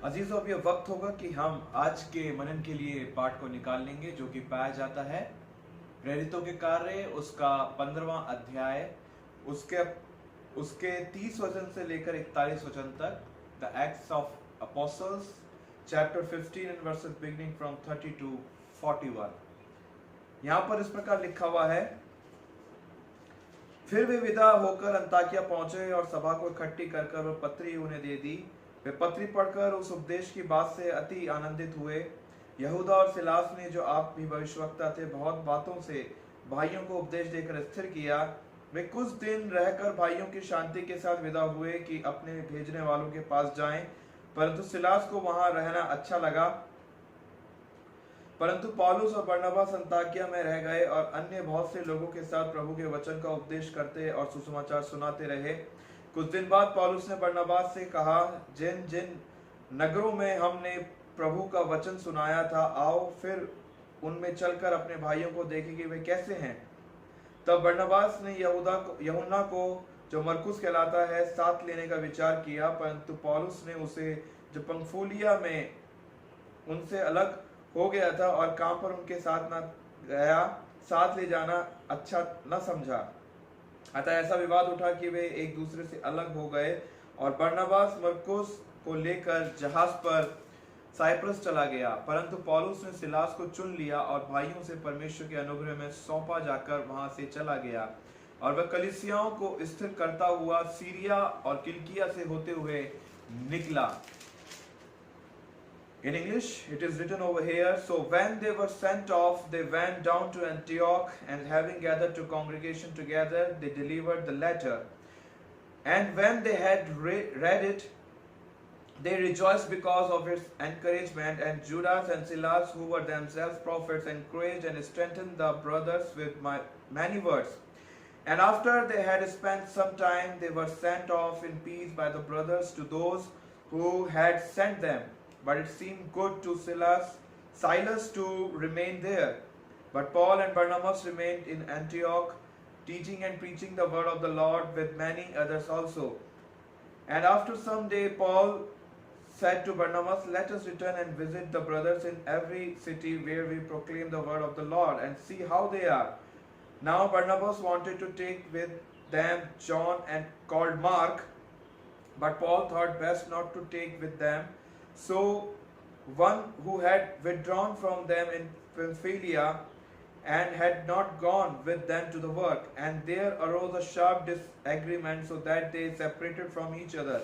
अजीजों, अब यह वक्त होगा कि हम आज के मनन के लिए पाठ को निकाल लेंगे जो कि पाया जाता है प्रेरितों के कार्य उसका 15वां अध्याय उसके उसके 30 वचन से लेकर 41 वचन तक। The acts of apostles chapter 15 and versus beginning from 30 to 41। यहाँ पर इस प्रकार लिखा हुआ है, फिर वे विदा होकर अंताकिया पहुंचे और सभा को इकट्ठी कर वो पत्री उन्हें दे दी। वे पत्री पढ़कर उस उपदेश की बात से अति आनंदित हुए। यहूदा और सिलास ने, जो आप भी भविष्यवक्ता थे, बहुत बातों से भाइयों को उपदेश देकर स्थिर किया। वे कुछ दिन रहकर भाइयों की शांति के साथ विदा हुए कि अपने भेजने वालों के पास जाएं, परंतु सिलास को वहां रहना अच्छा लगा। परंतु पौलुस और बरनबास अंताकिया में रह गए और अन्य बहुत से लोगों के साथ प्रभु के वचन का उपदेश करते और सुसमाचार सुनाते रहे। कुछ दिन बाद पौलुस ने बरनबास से कहा, जिन जिन नगरों में हमने प्रभु का वचन सुनाया था, आओ फिर उनमें चलकर अपने भाइयों को देखें कि वे कैसे हैं। तब बरनबास ने यूहन्ना को, जो मरकुस कहलाता है, साथ लेने का विचार किया, परंतु पौलुस ने उसे, जो पंफूलिया में उनसे अलग हो गया था और काम पर उनके साथ न गया, साथ ले जाना अच्छा न समझा। अतः ऐसा विवाद उठा कि वे एक दूसरे से अलग हो गए और बरनबास मरकुस को लेकर जहाज पर साइप्रस चला गया। परंतु पौलुस ने सिलास को चुन लिया और भाइयों से परमेश्वर के अनुग्रह में सौंपा जाकर वहां से चला गया और वह कलीसियाओं को स्थिर करता हुआ सीरिया और किलिकिया से होते हुए निकला। In English, it is written over here, so when they were sent off, they went down to Antioch, and having gathered to congregation together, they delivered the letter. And when they had read it, they rejoiced because of its encouragement. And Judas and Silas, who were themselves prophets, encouraged and strengthened the brothers with many words. And after they had spent some time, they were sent off in peace by the brothers to those who had sent them. But it seemed good to Silas to remain there. But Paul and Barnabas remained in Antioch, teaching and preaching the word of the Lord with many others also. And after some day, Paul said to Barnabas, let us return and visit the brothers in every city where we proclaim the word of the Lord, and see how they are. Now Barnabas wanted to take with them John and called Mark, but Paul thought best not to take with them. So one who had withdrawn from them in Pamphylia and had not gone with them to the work, and there arose a sharp disagreement, so that they separated from each other.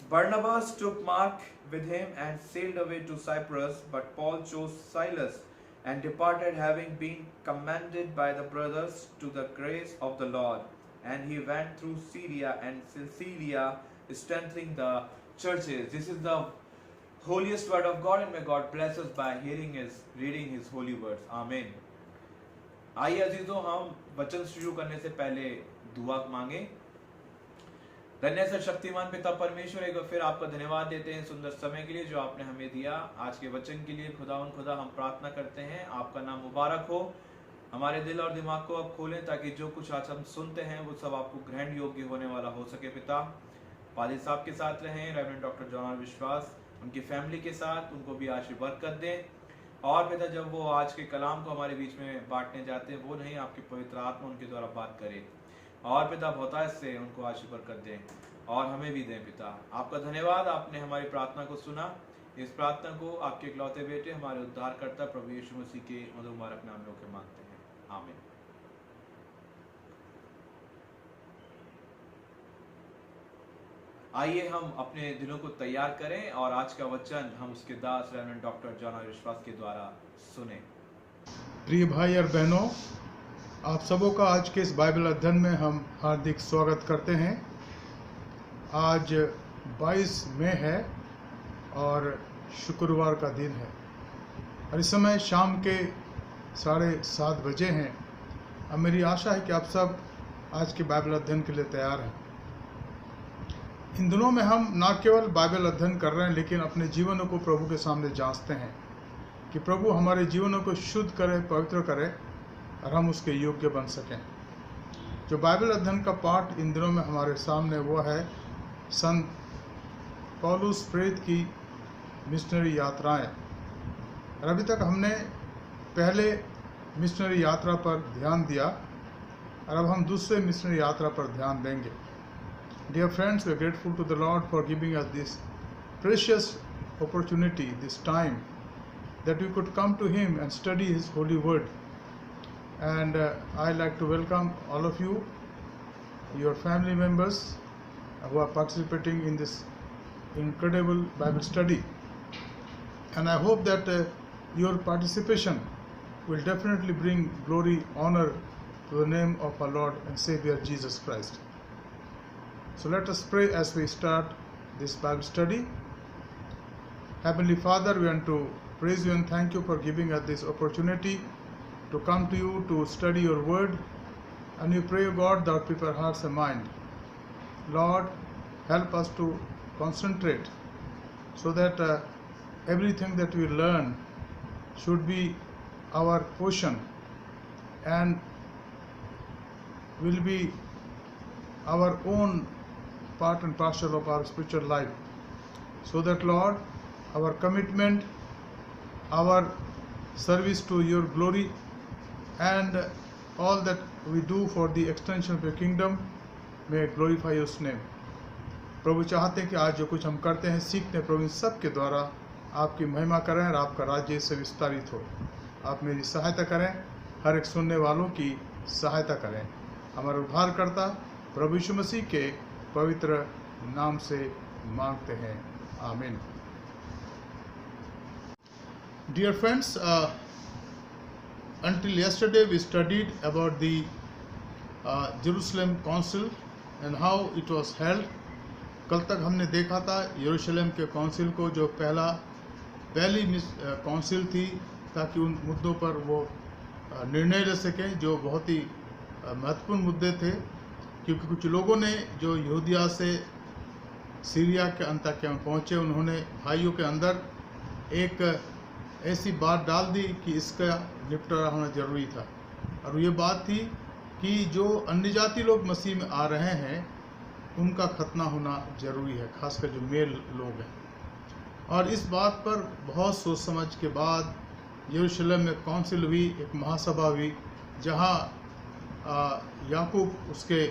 Barnabas took Mark with him and sailed away to Cyprus, but Paul chose Silas and departed, having been commended by the brothers to the grace of the Lord. And he went through Syria and Cilicia, strengthening the churches. This is the holiest word of God, and may God bless us by reading his holy words. Amen. आइए अजीजों, हम वचन शुरू करने से पहले दुआ मांगे। धन्य से शक्तिमान पिता परमेश्वर, एक बार फिर आपका धन्यवाद देते हैं सुंदर समय के लिए जो आपने हमें दिया। आज के वचन के लिए खुदा हम प्रार्थना करते हैं, आपका नाम मुबारक हो। हमारे दिल और दिमाग को अब खोलें ताकि जो कुछ आज हम सुनते हैं वो सब आपको ग्रहण योग्य होने वाला हो सके। पिता, पादी साहब के साथ रहें, रेवरेंड डॉक्टर जॉन विश्वास, उनकी फैमिली के साथ, उनको भी आशीर्वाद कर दें। और पिता, जब वो आज के कलाम को हमारे बीच में बांटने जाते हैं, वो नहीं, आपकी पवित्र आत्मा उनके द्वारा बात करे। और पिता, बहुतायत से उनको आशीर्वाद कर दें और हमें भी दें। पिता, आपका धन्यवाद, आपने हमारी प्रार्थना को सुना। इस प्रार्थना को आपके इकलौते बेटे, हमारे उद्धारकर्ता प्रभु यीशु मसीह के मधुर मुबारक नाम में होकर मांगते हैं, आमीन। आइए हम अपने दिलों को तैयार करें और आज का वचन हम उसके दास रेवरेंड डॉक्टर जॉन विश्वास के द्वारा सुने। प्रिय भाई और बहनों, आप सबों का आज के इस बाइबल अध्ययन में हम हार्दिक स्वागत करते हैं। आज 22 मई है और शुक्रवार का दिन है और इस समय शाम के 7:30 बजे हैं। अब मेरी आशा है कि आप सब आज के बाइबल अध्ययन के लिए तैयार हैं। इन दिनों में हम न केवल बाइबल अध्ययन कर रहे हैं, लेकिन अपने जीवनों को प्रभु के सामने जांचते हैं कि प्रभु हमारे जीवनों को शुद्ध करे, पवित्र करे और हम उसके योग्य बन सकें। जो बाइबल अध्ययन का पाठ इन दिनों में हमारे सामने वो है संत पौलुस प्रेरित की मिशनरी यात्राएं। और अभी तक हमने पहले मिशनरी यात्रा पर ध्यान दिया और अब हम दूसरे मिशनरी यात्रा पर ध्यान देंगे। Dear friends, we are grateful to the Lord for giving us this precious opportunity, this time, that we could come to Him and study His holy word. And I'd like to welcome all of you, your family members who are participating in this incredible Bible study. And I hope that your participation will definitely bring glory, honor to the name of our Lord and Savior Jesus Christ. So let us pray as we start this Bible study. Heavenly Father, we want to praise you and thank you for giving us this opportunity to come to you to study your word. And we pray, O God, that prepare our hearts and mind. Lord, help us to concentrate so that everything that we learn should be our portion and will be our own part and parcel of our spiritual life, so that, Lord, our commitment, our service to your glory, and all that we do for the extension of your kingdom may glorify your name. प्रभु चाहते हैं कि आज जो कुछ हम करते हैं, सीखते हैं, प्रभु इन सब के द्वारा आपकी महिमा करें और आपका राज्य से विस्तारित हो। आप मेरी सहायता करें, हर एक सुनने वालों की सहायता करें। हमारे उद्धारकर्ता प्रभु यीशु मसीह के पवित्र नाम से मांगते हैं, आमीन। Dear friends, until yesterday we studied about the Jerusalem Council and how it was held. कल तक हमने देखा था यरूशलेम के काउंसिल को, जो पहली काउंसिल थी, ताकि उन मुद्दों पर वो निर्णय ले सकें जो बहुत ही महत्वपूर्ण मुद्दे थे। क्योंकि कुछ लोगों ने जो यहूदिया से सीरिया के अंताकिया में पहुँचे, उन्होंने भाइयों के अंदर एक ऐसी बात डाल दी कि इसका निपटारा होना जरूरी था। और ये बात थी कि जो अन्य जाति लोग मसीह में आ रहे हैं उनका खतना होना जरूरी है, खासकर जो मेल लोग हैं। और इस बात पर बहुत सोच समझ के बाद यरूशलेम में काउंसिल हुई, एक महासभा हुई, जहाँ याकूब उसके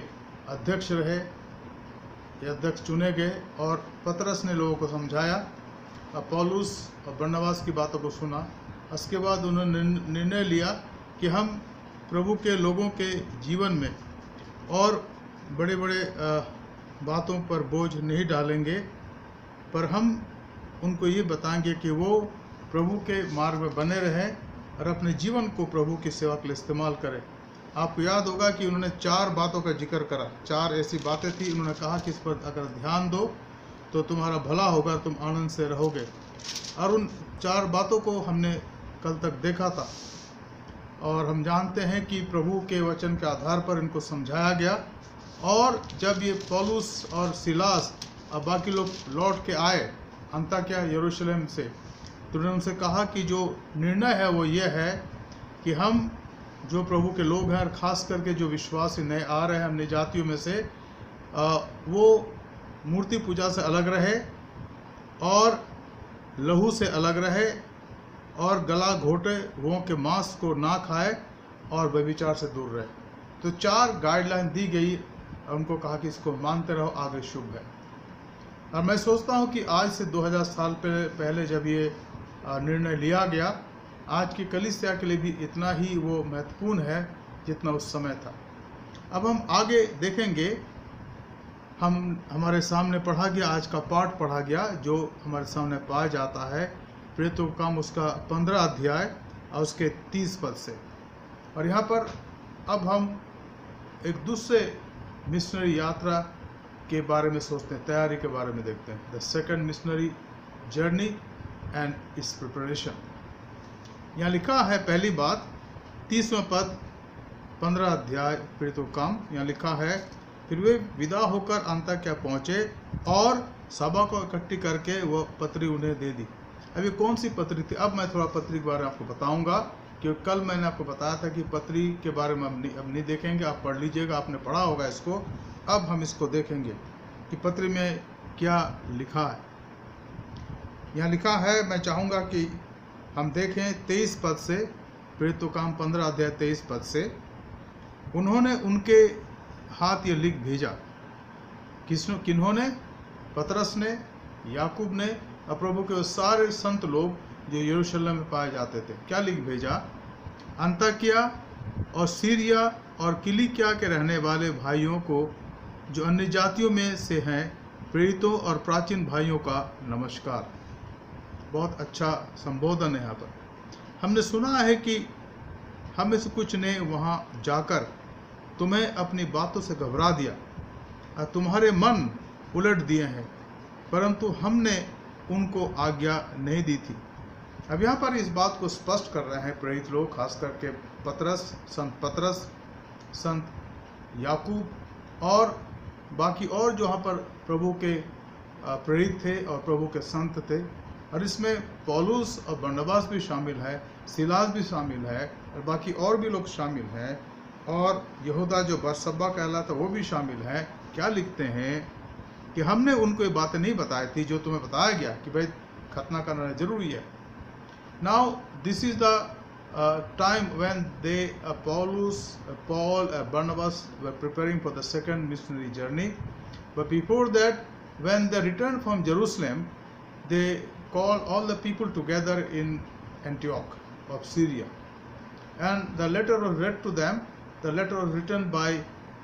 अध्यक्ष रहे, ये अध्यक्ष चुने गए। और पतरस ने लोगों को समझाया, पौलुस और बरनबास की बातों को सुना। उसके बाद उन्होंने निर्णय लिया कि हम प्रभु के लोगों के जीवन में और बड़े बड़े बातों पर बोझ नहीं डालेंगे, पर हम उनको ये बताएंगे कि वो प्रभु के मार्ग में बने रहें और अपने जीवन को प्रभु की सेवा के लिए इस्तेमाल करें। आपको याद होगा कि उन्होंने 4 बातों का जिक्र करा, 4 ऐसी बातें थी। उन्होंने कहा कि इस पर अगर ध्यान दो तो तुम्हारा भला होगा, तुम आनंद से रहोगे। और उन 4 बातों को हमने कल तक देखा था। और हम जानते हैं कि प्रभु के वचन के आधार पर इनको समझाया गया। और जब ये पौलुस और सिलास और बाकी लोग लौट के आए अंताकिया यरूशलेम से, तो उन्होंने उनसे कहा कि जो निर्णय है वो ये है कि हम जो प्रभु के लोग हैं, और ख़ास करके जो विश्वासी नए आ रहे हैं अन्य जातियों में से, वो मूर्ति पूजा से अलग रहे और लहू से अलग रहे और गला घोटे हुओं के मांस को ना खाए और व्यभिचार से दूर रहे। तो 4 गाइडलाइन दी गई। उनको कहा कि इसको मानते रहो, आगे शुभ है। और मैं सोचता हूँ कि आज से 2000 साल पहले जब ये निर्णय लिया गया, आज की कलीसिया के लिए भी इतना ही वो महत्वपूर्ण है जितना उस समय था। अब हम आगे देखेंगे। हमारे सामने पढ़ा गया, आज का पाठ पढ़ा गया जो हमारे सामने पाया जाता है प्रेरितों का काम उसका 15 अध्याय और उसके 30 पद से। और यहाँ पर अब हम एक दूसरे मिशनरी यात्रा के बारे में सोचते हैं, तैयारी के बारे में देखते हैं। The second missionary journey and it's preparation. यहाँ लिखा है पहली बात 30वां पद 15 अध्याय प्रेरितों का काम। यहाँ लिखा है, फिर वे विदा होकर अंताकिया पहुँचे और सभा को इकट्ठी करके वो पत्री उन्हें दे दी। अब ये कौन सी पत्री थी? अब मैं थोड़ा पत्री के बारे में आपको बताऊंगा, क्योंकि कल मैंने आपको बताया था कि पत्री के बारे में अब नहीं देखेंगे। आप पढ़ लीजिएगा, आपने पढ़ा होगा इसको। अब हम इसको देखेंगे कि पत्री में क्या लिखा है। यहाँ लिखा है, मैं चाहूँगा कि हम देखें 23 पद से, प्रेरितों का काम 15 अध्याय 23 पद से। उन्होंने उनके हाथ ये लिख भेजा। किन्होंने? पतरस ने, याकूब ने और प्रभु के सारे संत लोग जो यरूशलेम में पाए जाते थे। क्या लिख भेजा? अंताकिया और सीरिया और किलिकिया के रहने वाले भाइयों को जो अन्य जातियों में से हैं, प्रेरितों और प्राचीन भाइयों का नमस्कार। बहुत अच्छा संबोधन है यहाँ पर। हमने सुना है कि हम में से कुछ ने वहाँ जाकर तुम्हें अपनी बातों से घबरा दिया और तुम्हारे मन उलट दिए हैं, परंतु हमने उनको आज्ञा नहीं दी थी। अब यहाँ पर इस बात को स्पष्ट कर रहे हैं प्रेरित लोग, खास करके पतरस, संत याकूब और बाकी और जो यहाँ पर प्रभु के प्रेरित थे और प्रभु के संत थे। और इसमें पौलुस और बरनबास भी शामिल है, सिलास भी शामिल है और बाकी और भी लोग शामिल हैं, और यहूदा जो बरसब्बा कहलाता वो भी शामिल है। क्या लिखते हैं कि हमने उनको ये बातें नहीं बताई थी जो तुम्हें बताया गया कि भाई खतना करना जरूरी है। Now this is the time when Paul, Barnabas were preparing for the second missionary journey. But before that, when they returned from Jerusalem, they called all the people together in Antioch of Syria. And the letter was read to them. The letter was written by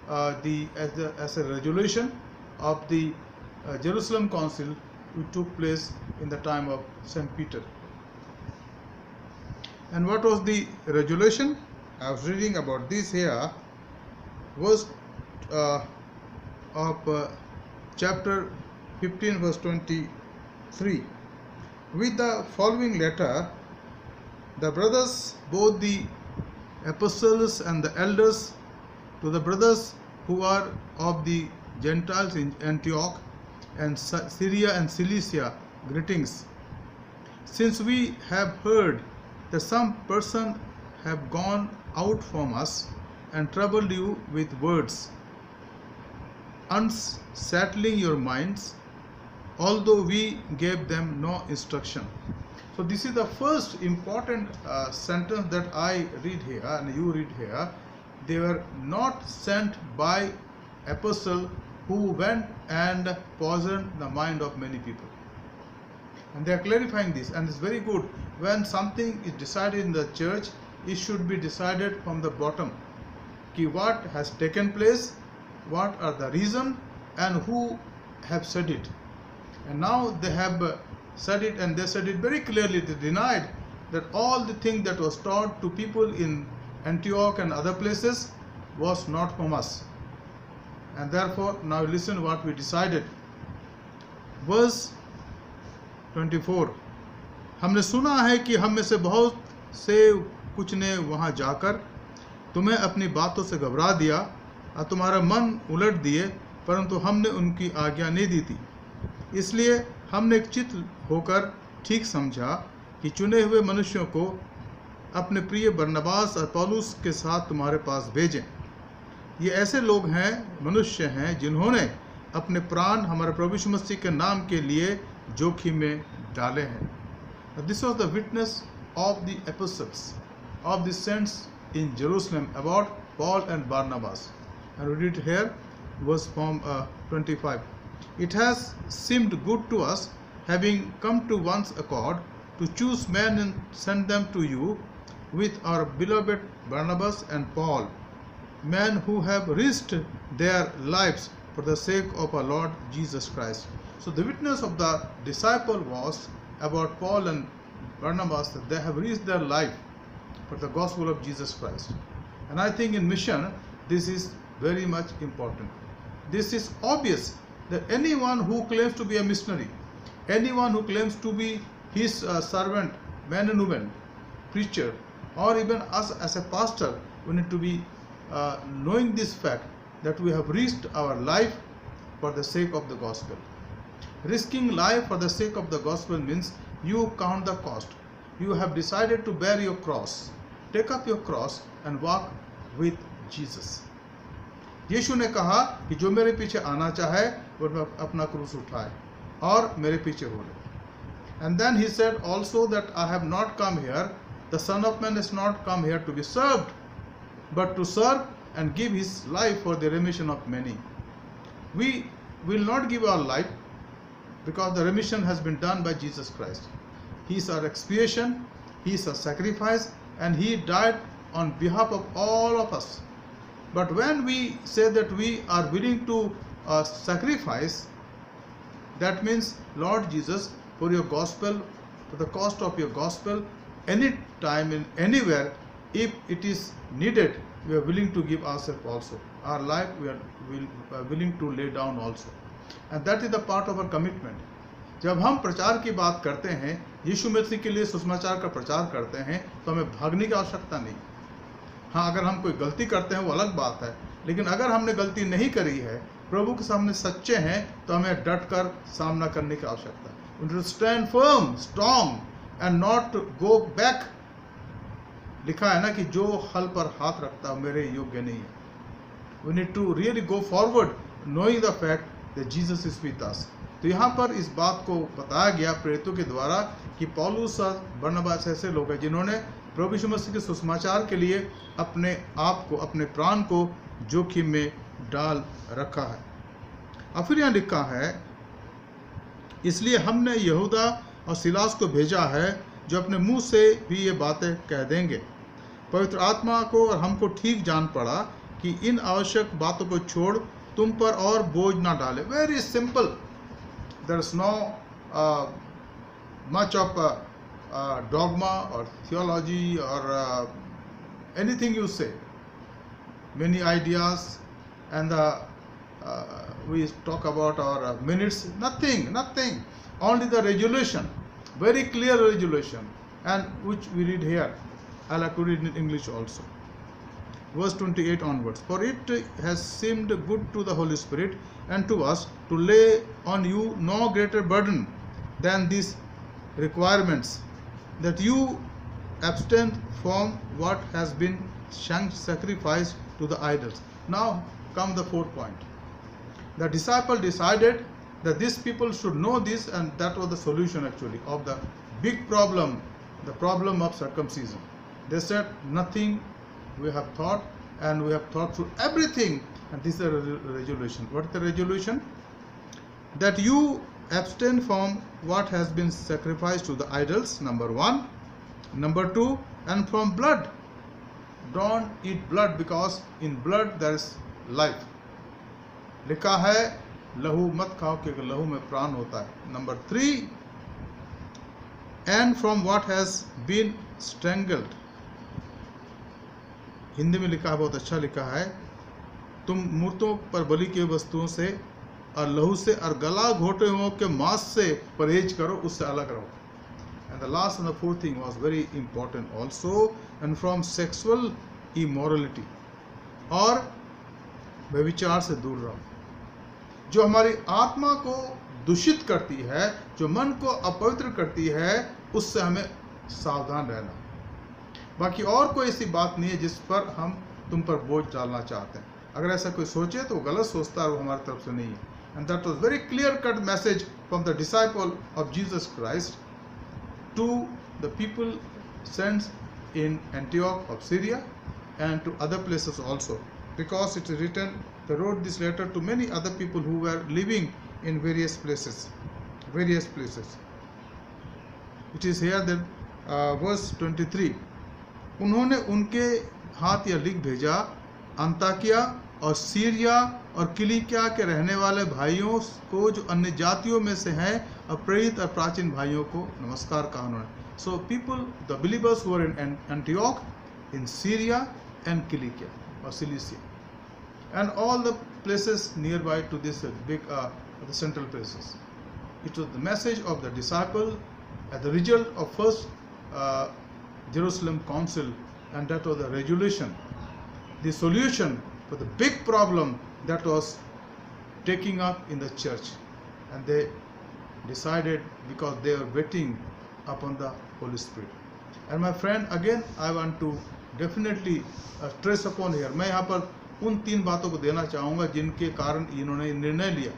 as a resolution of the Jerusalem Council, which took place in the time of St. Peter. And what was the resolution? I was reading about this here. Verse of chapter 15 verse 23. With the following letter, the brothers, both the apostles and the elders, to the brothers who are of the Gentiles in Antioch and Syria and Cilicia, greetings. Since we have heard that some person have gone out from us and troubled you with words, unsettling your minds, although we gave them no instruction. So this is the first important sentence that I read here and you read here. They were not sent by apostle who went and poisoned the mind of many people. And they are clarifying this, and it's very good. When something is decided in the church, it should be decided from the bottom. Ki what has taken place, what are the reason, and who have said it. And now they have said it, and they said it very clearly. They denied that all the thing that was taught to people in Antioch and other places was not from us. And therefore, now listen what we decided. Verse 24. हमने सुना है कि हम में से बहुत से कुछ ने वहाँ जाकर तुम्हें अपनी बातों से घबरा दिया और तुम्हारा मन उलट दिए, परंतु हमने उनकी आज्ञा नहीं दी थी। इसलिए हमने एक चित्त होकर ठीक समझा कि चुने हुए मनुष्यों को अपने प्रिय बरनबास और पौलुस के साथ तुम्हारे पास भेजें। ये ऐसे लोग हैं, मनुष्य हैं, जिन्होंने अपने प्राण हमारे प्रभु यीशु मसीह के नाम के लिए जोखिम में डाले हैं। This was the witness of the apostles, of the saints in Jerusalem about Paul and Barnabas. And we read here, verse from 25. It has seemed good to us, having come to one's accord, to choose men and send them to you with our beloved Barnabas and Paul, men who have risked their lives for the sake of our Lord Jesus Christ. So the witness of the disciple was about Paul and Barnabas, that they have risked their life for the gospel of Jesus Christ. And I think in mission, this is very much important. This is obvious that anyone who claims to be a missionary, anyone who claims to be his servant, man and woman, preacher, or even us as a pastor, we need to be knowing this fact that we have risked our life for the sake of the gospel. Risking life for the sake of the gospel means you count the cost. You have decided to bear your cross. Take up your cross and walk with Jesus. यीशु ने कहा कि जो मेरे पीछे आना चाहे वो अपना क्रूस उठाए और मेरे पीछे हो ले। And then he said also that I have not come here, the Son of Man has not come here to be served, but to serve and give his life for the remission of many. We will not give our life because the remission has been done by Jesus Christ. He is our expiation, he is our sacrifice, and he died on behalf of all of us. But when we say that we are willing to sacrifice, that means, Lord Jesus, for your gospel, for the cost of your gospel, any time and anywhere, if it is needed, we are willing to give ourselves also. Our life we are willing to lay down also. And that is the part of our commitment. जब हम प्रचार की बात करते हैं, यीशु मसीह के लिए सुसमाचार का प्रचार करते हैं, तो हमें भागने की आवश्यकता नहीं। हाँ, अगर हम कोई गलती करते हैं वो अलग बात है, लेकिन अगर हमने गलती नहीं करी है, प्रभु के सामने सच्चे हैं, तो हमें डट कर सामना करने की आवश्यकता है। We need to stand firm, strong and not go back. लिखा है ना कि जो हल पर हाथ रखता है मेरे योग्य नहीं है। We need to really go forward, knowing the fact that Jesus is with us. तो यहाँ पर इस बात को बताया गया प्रेरितों के द्वारा कि पौलुस और बरनबास ऐसे लोग हैं जिन्होंने प्रभु यीशु मसीह के सुसमाचार के लिए अपने आप को, अपने प्राण को जोखिम में डाल रखा है। और फिर यहाँ लिखा है, इसलिए हमने यहूदा और सिलास को भेजा है, जो अपने मुंह से भी ये बातें कह देंगे। पवित्र आत्मा को और हमको ठीक जान पड़ा कि इन आवश्यक बातों को छोड़ तुम पर और बोझ ना डाले। Very simple, there is no much of dogma or theology or anything you say, many ideas, and we talk about our minutes, nothing, only the resolution, very clear resolution, and which we read here. I like to read in English also. Verse 28 onwards. For it has seemed good to the Holy Spirit and to us to lay on you no greater burden than these requirements, that you abstain from what has been sacrificed to the idols. Now come the fourth point. The disciple decided that these people should know this, and that was the solution actually of the big problem, the problem of circumcision. They said, nothing, we have thought, and we have thought through everything, and this is a resolution. What is the resolution? That you abstain from what has been sacrificed to the idols, number one. Number two, and from blood. Don't eat blood, because in blood there is life. लिखा है लहू मत खाओ क्योंकि लहू में प्राण होता है. Number three, and from what has been strangled. Hindi में लिखा है, बहुत अच्छा लिखा है, तुम मूर्तों पर बलि की वस्तुओं से और लहू से और गला घोटे हुओं के मांस से परहेज करो, उससे अलग रहो. And the last and the fourth thing was very important also, and from sexual immorality, और व्यभिचार से दूर रहो. जो हमारी आत्मा को दूषित करती है, जो मन को अपवित्र करती है, उससे हमें सावधान रहना. बाकी और कोई ऐसी बात नहीं है जिस पर हम तुम पर बोझ डालना चाहते हैं. अगर ऐसा कोई सोचे तो गलत सोचता है, वो हमारी तरफ से नहीं है. And that was very clear-cut message from the disciple of Jesus Christ to the people sent in Antioch of Syria and to other places also, because it is written, they wrote this letter to many other people who were living in various places. It is here that verse 23, उन्होंने उनके हाथ यह लिख भेजा, अंताकिया और Syria और किलिकिया के रहने वाले भाइयों को जो अन्य जातियों में से हैं, और प्रेरित और प्राचीन भाइयों को नमस्कार कहा उन्होंने. So people, the believers who were in Antioch, in Syria and Cilicia or Cilicia, and all the places nearby to this big the central places. It was the message of the disciple as the result of first Jerusalem Council, and that was the resolution, the solution for the big problem that was taking up in the church. And they decided, because they were waiting upon the Holy Spirit. And my friend, again I want to definitely stress upon here, मैं यहाँ पर उन तीन बातों को देना चाहूँगा जिनके कारण इन्होंने निर्णय लिया.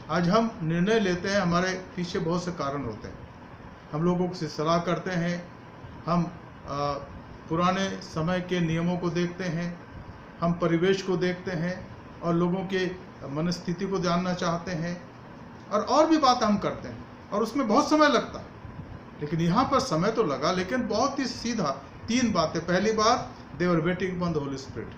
आज हम निर्णय लेते हैं, हमारे पीछे बहुत से कारण होते हैं. हम लोगों से सलाह करते हैं, हम पुराने समय के नियमों को देखते हैं, हम परिवेश को देखते हैं और लोगों के मनस्थिति को जानना चाहते हैं और भी बात हम करते हैं और उसमें बहुत समय लगता है। लेकिन यहाँ पर समय तो लगा, लेकिन बहुत ही सीधा 3 बातें। पहली बात, they were waiting on the Holi spirit,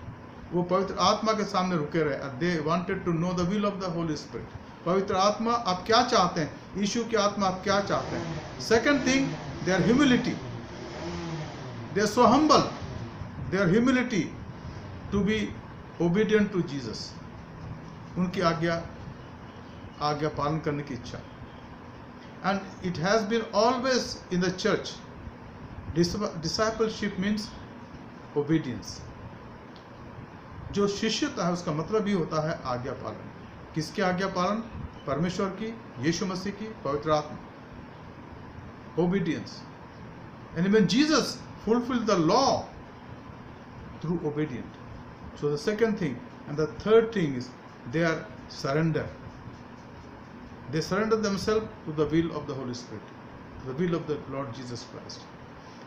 वो पवित्र आत्मा के सामने रुके रहे। They wanted to know the will of the Holi Spirit, पवित्र आत्मा आप क्या चाहते हैं, यीशु की आत्मा आप क्या चाहते हैं। Second thing, their humility, they are so humble, their humility to be obedient to Jesus, उनकी आज्ञा पालन करने की इच्छा। And it has been always in the church, discipleship means obedience. जो शिष्यता है उसका मतलब ही होता है आज्ञा पालन। किसकी आज्ञा पालन? परमेश्वर की, यीशु मसीह की, पवित्र आत्मा। Obedience. And when Jesus fulfilled the law through obedience. So the second thing and the third thing is they are surrender. They surrender themselves to the will of the Holy Spirit, to the will of the Lord Jesus Christ.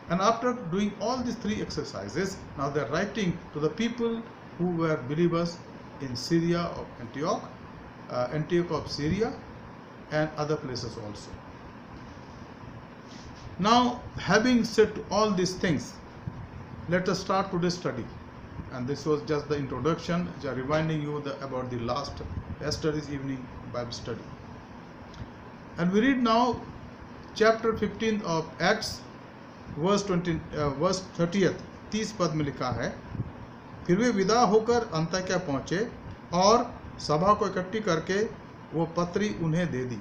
And after doing all these 3 exercises, now they are writing to the people who were believers in Syria of Antioch, Antioch of Syria, and other places also. Now, having said all these things, let us start today's study. And this was just the introduction, just reminding you about the yesterday's evening Bible study. And we read now chapter 15 of Acts, verse 30th, 30 पद में लिखा है, फिर वे विदा होकर अंताक्या पहुंचे और सभा को इकट्ठी करके वो पत्री उन्हें दे दी.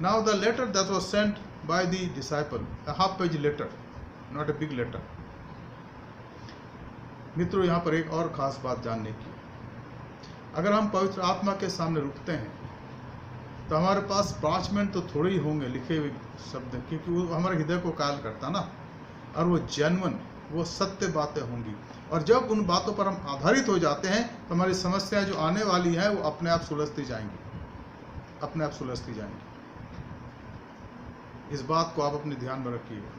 Now the letter that was sent by the disciple, a half-page letter, not a big letter. मित्रों, यहाँ पर एक और खास बात जानने की, अगर हम पवित्र आत्मा के सामने रुकते हैं तो हमारे पास पार्चमेंट तो थोड़े ही होंगे लिखे हुए शब्द, क्योंकि वो हमारे हृदय को कायल करता ना, और वो जेन्युइन, वो सत्य बातें होंगी. और जब उन बातों पर हम आधारित हो जाते हैं तो हमारी समस्याएं जो आने वाली हैं वो अपने आप सुलझती जाएंगी, अपने आप सुलझती जाएंगी. इस बात को आप अपने ध्यान में रखिएगा.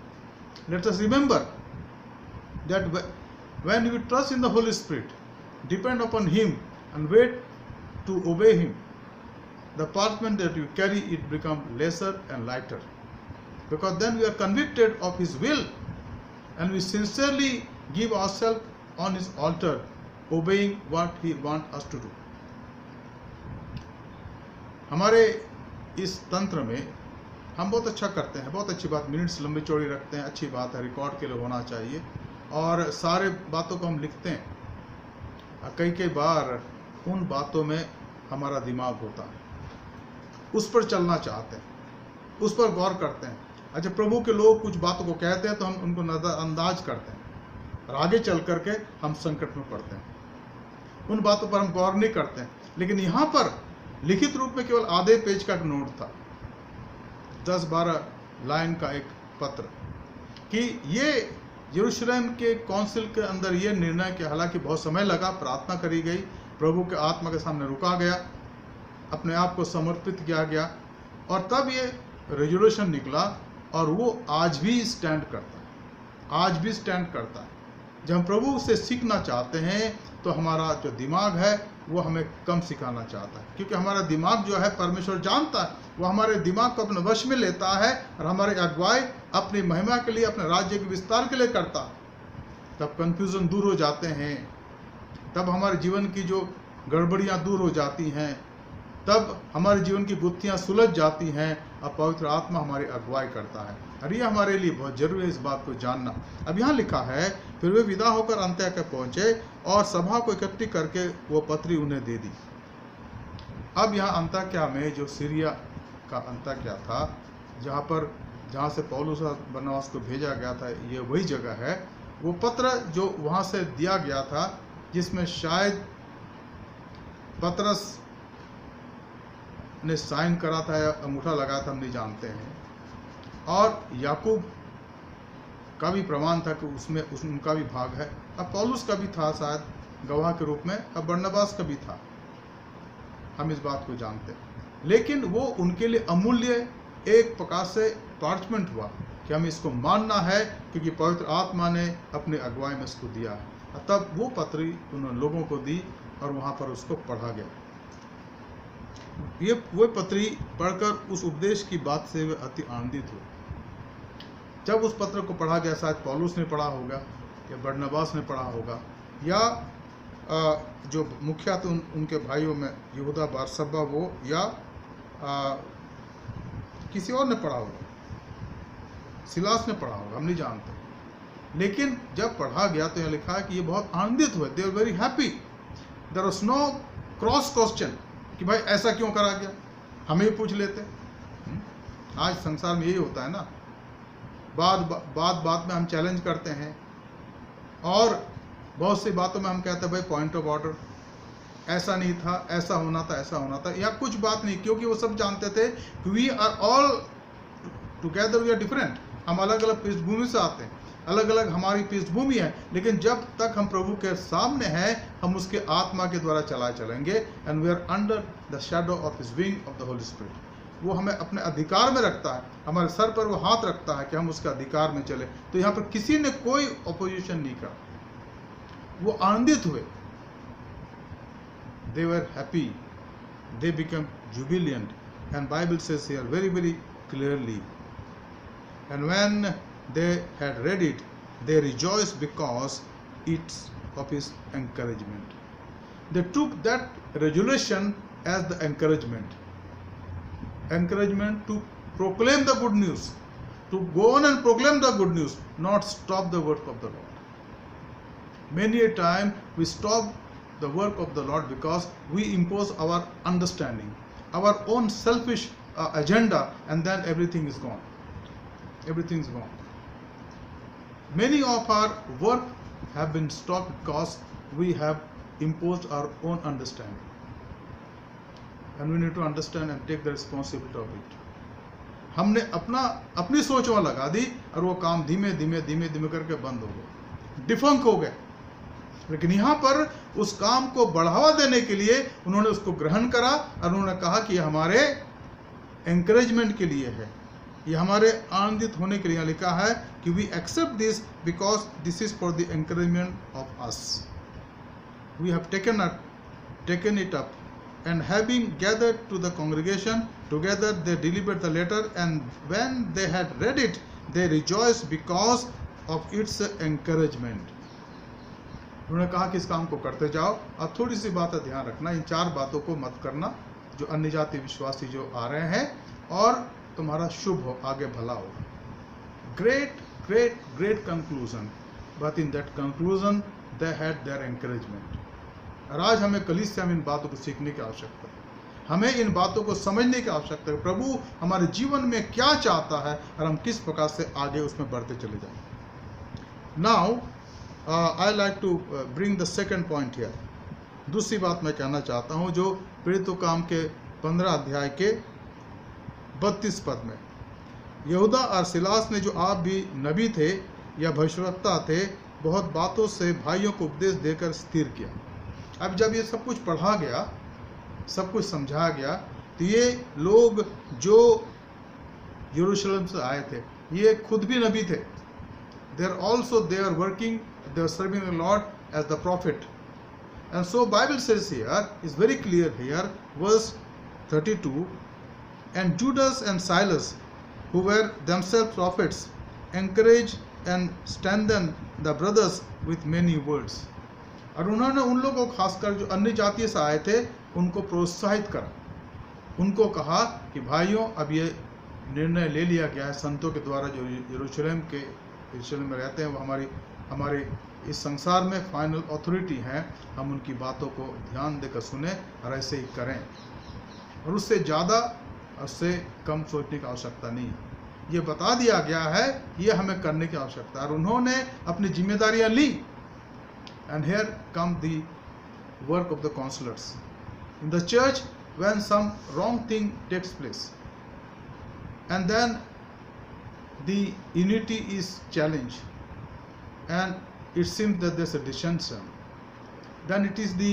Let us remember that when we trust in the Holy Spirit, depend upon Him and wait to obey Him, the parchment that you carry, it becomes lesser and lighter, because then we are convicted of His will and we sincerely give ourselves on His altar, obeying what He wants us to do. हमारे इस तंत्र में हम बहुत अच्छा करते हैं, बहुत अच्छी बात, मिनट्स लंबी चौड़ी रखते हैं, अच्छी बात है, रिकॉर्ड के लिए होना चाहिए, और सारे बातों को हम लिखते हैं. कई बार उन बातों में हमारा दिमाग होता है, उस पर चलना चाहते हैं, उस पर गौर करते हैं. अच्छा, प्रभु के लोग कुछ बातों को कहते हैं तो हम उनको नज़रअंदाज करते हैं और आगे चल करके हम संकट में पड़ते हैं. उन बातों पर हम गौर नहीं करते हैं. लेकिन यहाँ पर लिखित रूप में केवल आधे पेज का नोट था, 10-12 लाइन का एक पत्र, कि ये यरूशलेम के काउंसिल के अंदर ये निर्णय कि हालांकि बहुत समय लगा, प्रार्थना करी गई, प्रभु के आत्मा के सामने रुका गया, अपने आप को समर्पित किया गया, और तब ये रेजोल्यूशन निकला, और वो आज भी स्टैंड करता है, आज भी स्टैंड करता है. जब हम प्रभु से सीखना चाहते हैं तो हमारा जो दिमाग है वो हमें कम सिखाना चाहता है, क्योंकि हमारा दिमाग जो है परमेश्वर जानता है, वो हमारे दिमाग को अपने वश में लेता है और हमारे अगुवाई अपनी महिमा के लिए, अपने राज्य के विस्तार के लिए करता है. तब कन्फ्यूज़न दूर हो जाते हैं, तब हमारे जीवन की जो गड़बड़ियाँ दूर हो जाती हैं, तब हमारे जीवन की गुत्थियाँ सुलझ जाती हैं और पवित्र आत्मा हमारी अगुवाई करता है. और ये हमारे लिए बहुत जरूरी है इस बात को जानना. अब यहाँ लिखा है, फिर वे विदा होकर अंताक्या पहुँचे और सभा को इकट्ठी करके वो पत्री उन्हें दे दी. अब यहाँ अंताक्या में, जो सीरिया का अंताक्या था, जहाँ से पौलुस बरनबास को भेजा गया था, ये वही जगह है. वो पत्र जो वहाँ से दिया गया था, जिसमें शायद पतरस ने साइन करा था या अंगूठा लगाया था, हम नहीं जानते हैं, और याकूब का भी प्रमाण था कि उसमें उनका भी भाग है. अब पौलुस का भी था शायद गवाह के रूप में, अब बरनबास का भी था, हम इस बात को जानते हैं. लेकिन वो उनके लिए अमूल्य एक प्रकार से पार्चमेंट हुआ, कि हमें इसको मानना है क्योंकि पवित्र आत्मा ने अपने अगुवाई में इसको दिया है। तब वो पत्री उन्होंने लोगों को दी और वहाँ पर उसको पढ़ा गया। ये वो पत्री पढ़कर उस उपदेश की बात से वे अति आनंदित हुए। जब उस पत्र को पढ़ा गया, शायद पौलुस ने पढ़ा होगा या बरनबास ने पढ़ा होगा या जो मुखिया थे उनके भाइयों में यहूदा बारसब्बा वो या किसी और ने पढ़ा होगा, सिलास ने पढ़ा होगा, हम नहीं जानते। लेकिन जब पढ़ा गया तो यह लिखा है कि ये बहुत आनंदित हुए। They were very happy. There was no cross question कि भाई ऐसा क्यों करा गया, हमें ही पूछ लेते। आज संसार में यही होता है ना, बात में हम चैलेंज करते हैं और बहुत सी बातों में हम कहते हैं भाई पॉइंट ऑफ ऑर्डर, ऐसा नहीं था, ऐसा होना था, ऐसा होना था, या कुछ बात नहीं, क्योंकि वो सब जानते थे कि we are all together, we are different. हम अलग अलग पृष्ठभूमि से आते हैं, अलग अलग हमारी पृष्ठभूमि है, लेकिन जब तक हम प्रभु के सामने हैं हम उसके आत्मा के द्वारा चलेंगे। And we are under the shadow of his wing of the Holi spirit. वो हमें अपने अधिकार में रखता है, हमारे सर पर वो हाथ रखता है कि हम उसके अधिकार में चले। तो यहाँ पर किसी ने कोई अपोजिशन नहीं करा, वो आनंदित हुए। They were happy, they became jubilant, and Bible says here very very clearly, and when they had read it, they rejoiced because it's of his encouragement. They took that resolution as the encouragement to proclaim the good news, to go on and proclaim the good news, not stop the work of the Lord. Many a time we stop the work of the Lord because we impose our understanding, our own selfish agenda, and then everything is gone. Everything is gone. Many of our work have been stopped because we have imposed our own understanding. And we need to understand and take the responsibility of it. हमने अपनी सोच में लगा दी और वो काम धीमे धीमे करके बंद हो गया, डिफंक हो गए। लेकिन यहाँ पर उस काम को बढ़ावा देने के लिए उन्होंने उसको ग्रहण करा और उन्होंने कहा कि यह हमारे एंकरेजमेंट के लिए है, ये हमारे आनंदित होने के लिए लिखा है कि we accept this because this is for the encouragement of us. We have taken it up and having gathered to the congregation together they delivered the letter, and when they had read it they rejoiced because of its encouragement. उन्होंने कहा कि इस काम को करते जाओ। अब थोड़ी सी बात है ध्यान रखना, इन 4 बातों को मत करना जो अन्य जाति विश्वासी जो आ रहे हैं, और तुम्हारा शुभ हो, आगे भला हो। Great conclusion, but in that conclusion they had their encouragement. और आज हमें कलीसिया में इन बातों को सीखने की आवश्यकता है, हमें इन बातों को समझने की आवश्यकता है। प्रभु हमारे जीवन में क्या चाहता है और हम किस प्रकार से आगे उसमें बढ़ते चले जाएं। Now I like to bring the second point here. दूसरी बात मैं कहना चाहता हूं जो प्रेरितों काम के 15 अध्याय के 32 पद में, यहूदा और सिलास ने, जो आप भी नबी थे या भविष्यवक्ता थे, बहुत बातों से भाइयों को उपदेश देकर स्थिर किया। अब जब ये सब कुछ पढ़ा गया, सब कुछ समझा गया, तो ये लोग जो यरूशलेम से आए थे, ये खुद भी नबी थे। They are working, they are serving the lord as the prophet. And so Bible says here, is very clear here, verse 32, and Judas and Silas who were themselves prophets encourage and strengthen the brothers with many words. और उन्होंने उन लोगों को, खासकर जो अन्य जाति से आए थे, उनको प्रोत्साहित करा। उनको कहा कि भाइयों, अब ये निर्णय ले लिया गया है संतों के द्वारा, जो यरूशलेम में रहते हैं, वो हमारे इस संसार में फाइनल अथॉरिटी हैं, हम उनकी बातों को ध्यान देकर सुने और ऐसे ही करें, और उससे ज़्यादा, उससे कम सोचने की आवश्यकता नहीं। ये बता दिया गया है, ये हमें करने की आवश्यकता है, और उन्होंने अपनी जिम्मेदारियां ली। And here come the work of the counselors in the church. When some wrong thing takes place, and then the unity is challenged, and it seems that there's a dissension, then it is the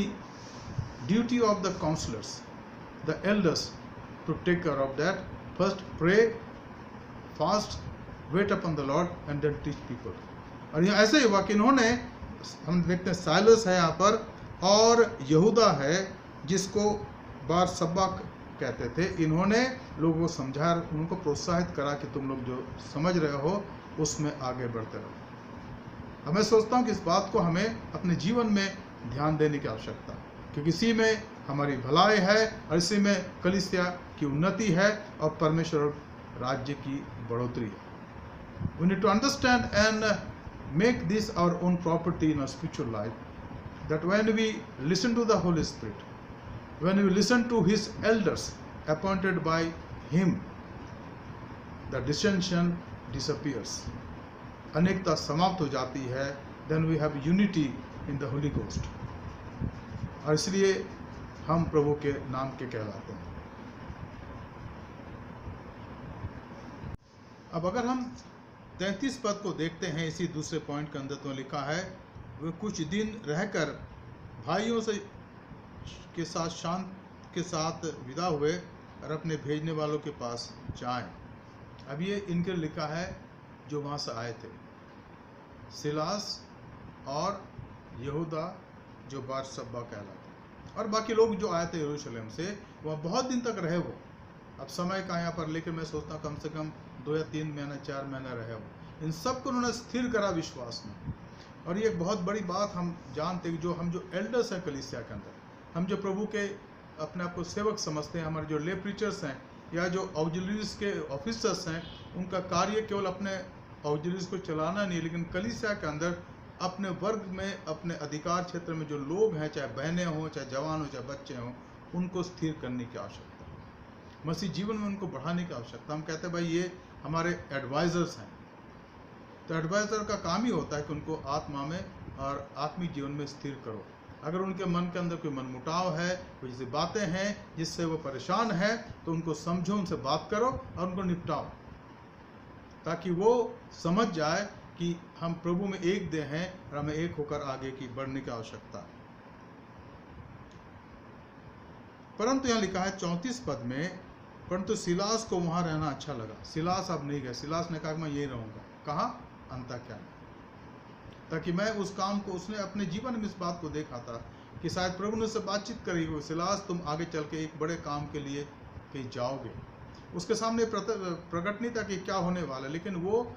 duty of the counselors, the elders, to take care of that. First pray, fast, wait upon the Lord and then teach people. और यहाँ ऐसे ही हुआ कि इन्होंने, हम देखते हैं Silas है यहाँ पर और यहूदा है जिसको बारसब्बा कहते थे, इन्होंने लोगों को समझाया, उनको प्रोत्साहित करा कि तुम लोग जो समझ रहे हो उसमें आगे बढ़ते रहो। मैं सोचता हूँ कि इस बात को हमें अपने जीवन में ध्यान देने की आवश्यकता है, क्योंकि इसी में हमारी भलाई है और इसी में कलीसिया की उन्नति है और परमेश्वर राज्य की बढ़ोतरी है। We need to understand and make this our own property in our spiritual life, that when we listen to the Holy Spirit, when we listen to His elders appointed by Him, the dissension disappears. अनेकता समाप्त हो जाती है, then we have unity in the Holy Ghost. और इसलिए हम प्रभु के नाम के कहलाते हैं। अब अगर हम 33 पद को देखते हैं, इसी दूसरे पॉइंट के अंदर तो लिखा है, वे कुछ दिन रहकर भाइयों से के साथ शांत के साथ विदा हुए और अपने भेजने वालों के पास जाएं। अब ये इनके लिखा है जो वहाँ से आए थे, सिलास और यहूदा जो बारसब्बा कहलाते, और बाकी लोग जो आए थे यरूशलेम से, वह बहुत दिन तक रहे वो। अब समय का यहाँ पर लेकर मैं सोचता हूँ कम से कम 2 या 3 महीने 4 महीने रहे वो। इन सब को उन्होंने स्थिर करा विश्वास में। और ये एक बहुत बड़ी बात हम जानते हैं, हम जो एल्डर्स हैं कलीसिया के अंदर, हम जो प्रभु के अपने आप को सेवक समझते हैं, हमारे जो ले प्रीचर्स हैं या जो ऑक्सिलरीज के ऑफिसर्स हैं, उनका कार्य केवल अपने ऑक्सिलरीज को चलाना नहीं, लेकिन कलीसिया के अंदर अपने वर्ग में, अपने अधिकार क्षेत्र में जो लोग हैं, चाहे बहनें हों, चाहे जवान हों, चाहे बच्चे हों, उनको स्थिर करने की आवश्यकता है। मसीह जीवन में उनको बढ़ाने की आवश्यकता। हम कहते हैं भाई ये हमारे एडवाइजर्स हैं, तो एडवाइज़र का काम ही होता है कि उनको आत्मा में और आत्मिक जीवन में स्थिर करो। अगर उनके मन के अंदर कोई मनमुटाव है, कोई ऐसी बातें हैं जिससे वो परेशान है, तो उनको समझो, उनसे बात करो और उनको निपटाओ, ताकि वो समझ जाए कि हम प्रभु में एक देह हैं और हमें एक होकर आगे की बढ़ने की आवश्यकता है। परंतु यहाँ लिखा है 34 पद में, परंतु सिलास को वहाँ रहना अच्छा लगा। सिलास अब नहीं गया। सिलास ने कहा मैं यही रहूँगा। कहाँ? अंताक्या में, ताकि मैं उस काम को, उसने अपने जीवन में इस बात को देखा था कि शायद प्रभु ने उससे बातचीत करी हो, सिलास तुम आगे चल के एक बड़े काम के लिए कहीं जाओगे। उसके सामने प्रकट नहीं था कि क्या होने वाला, लेकिन वो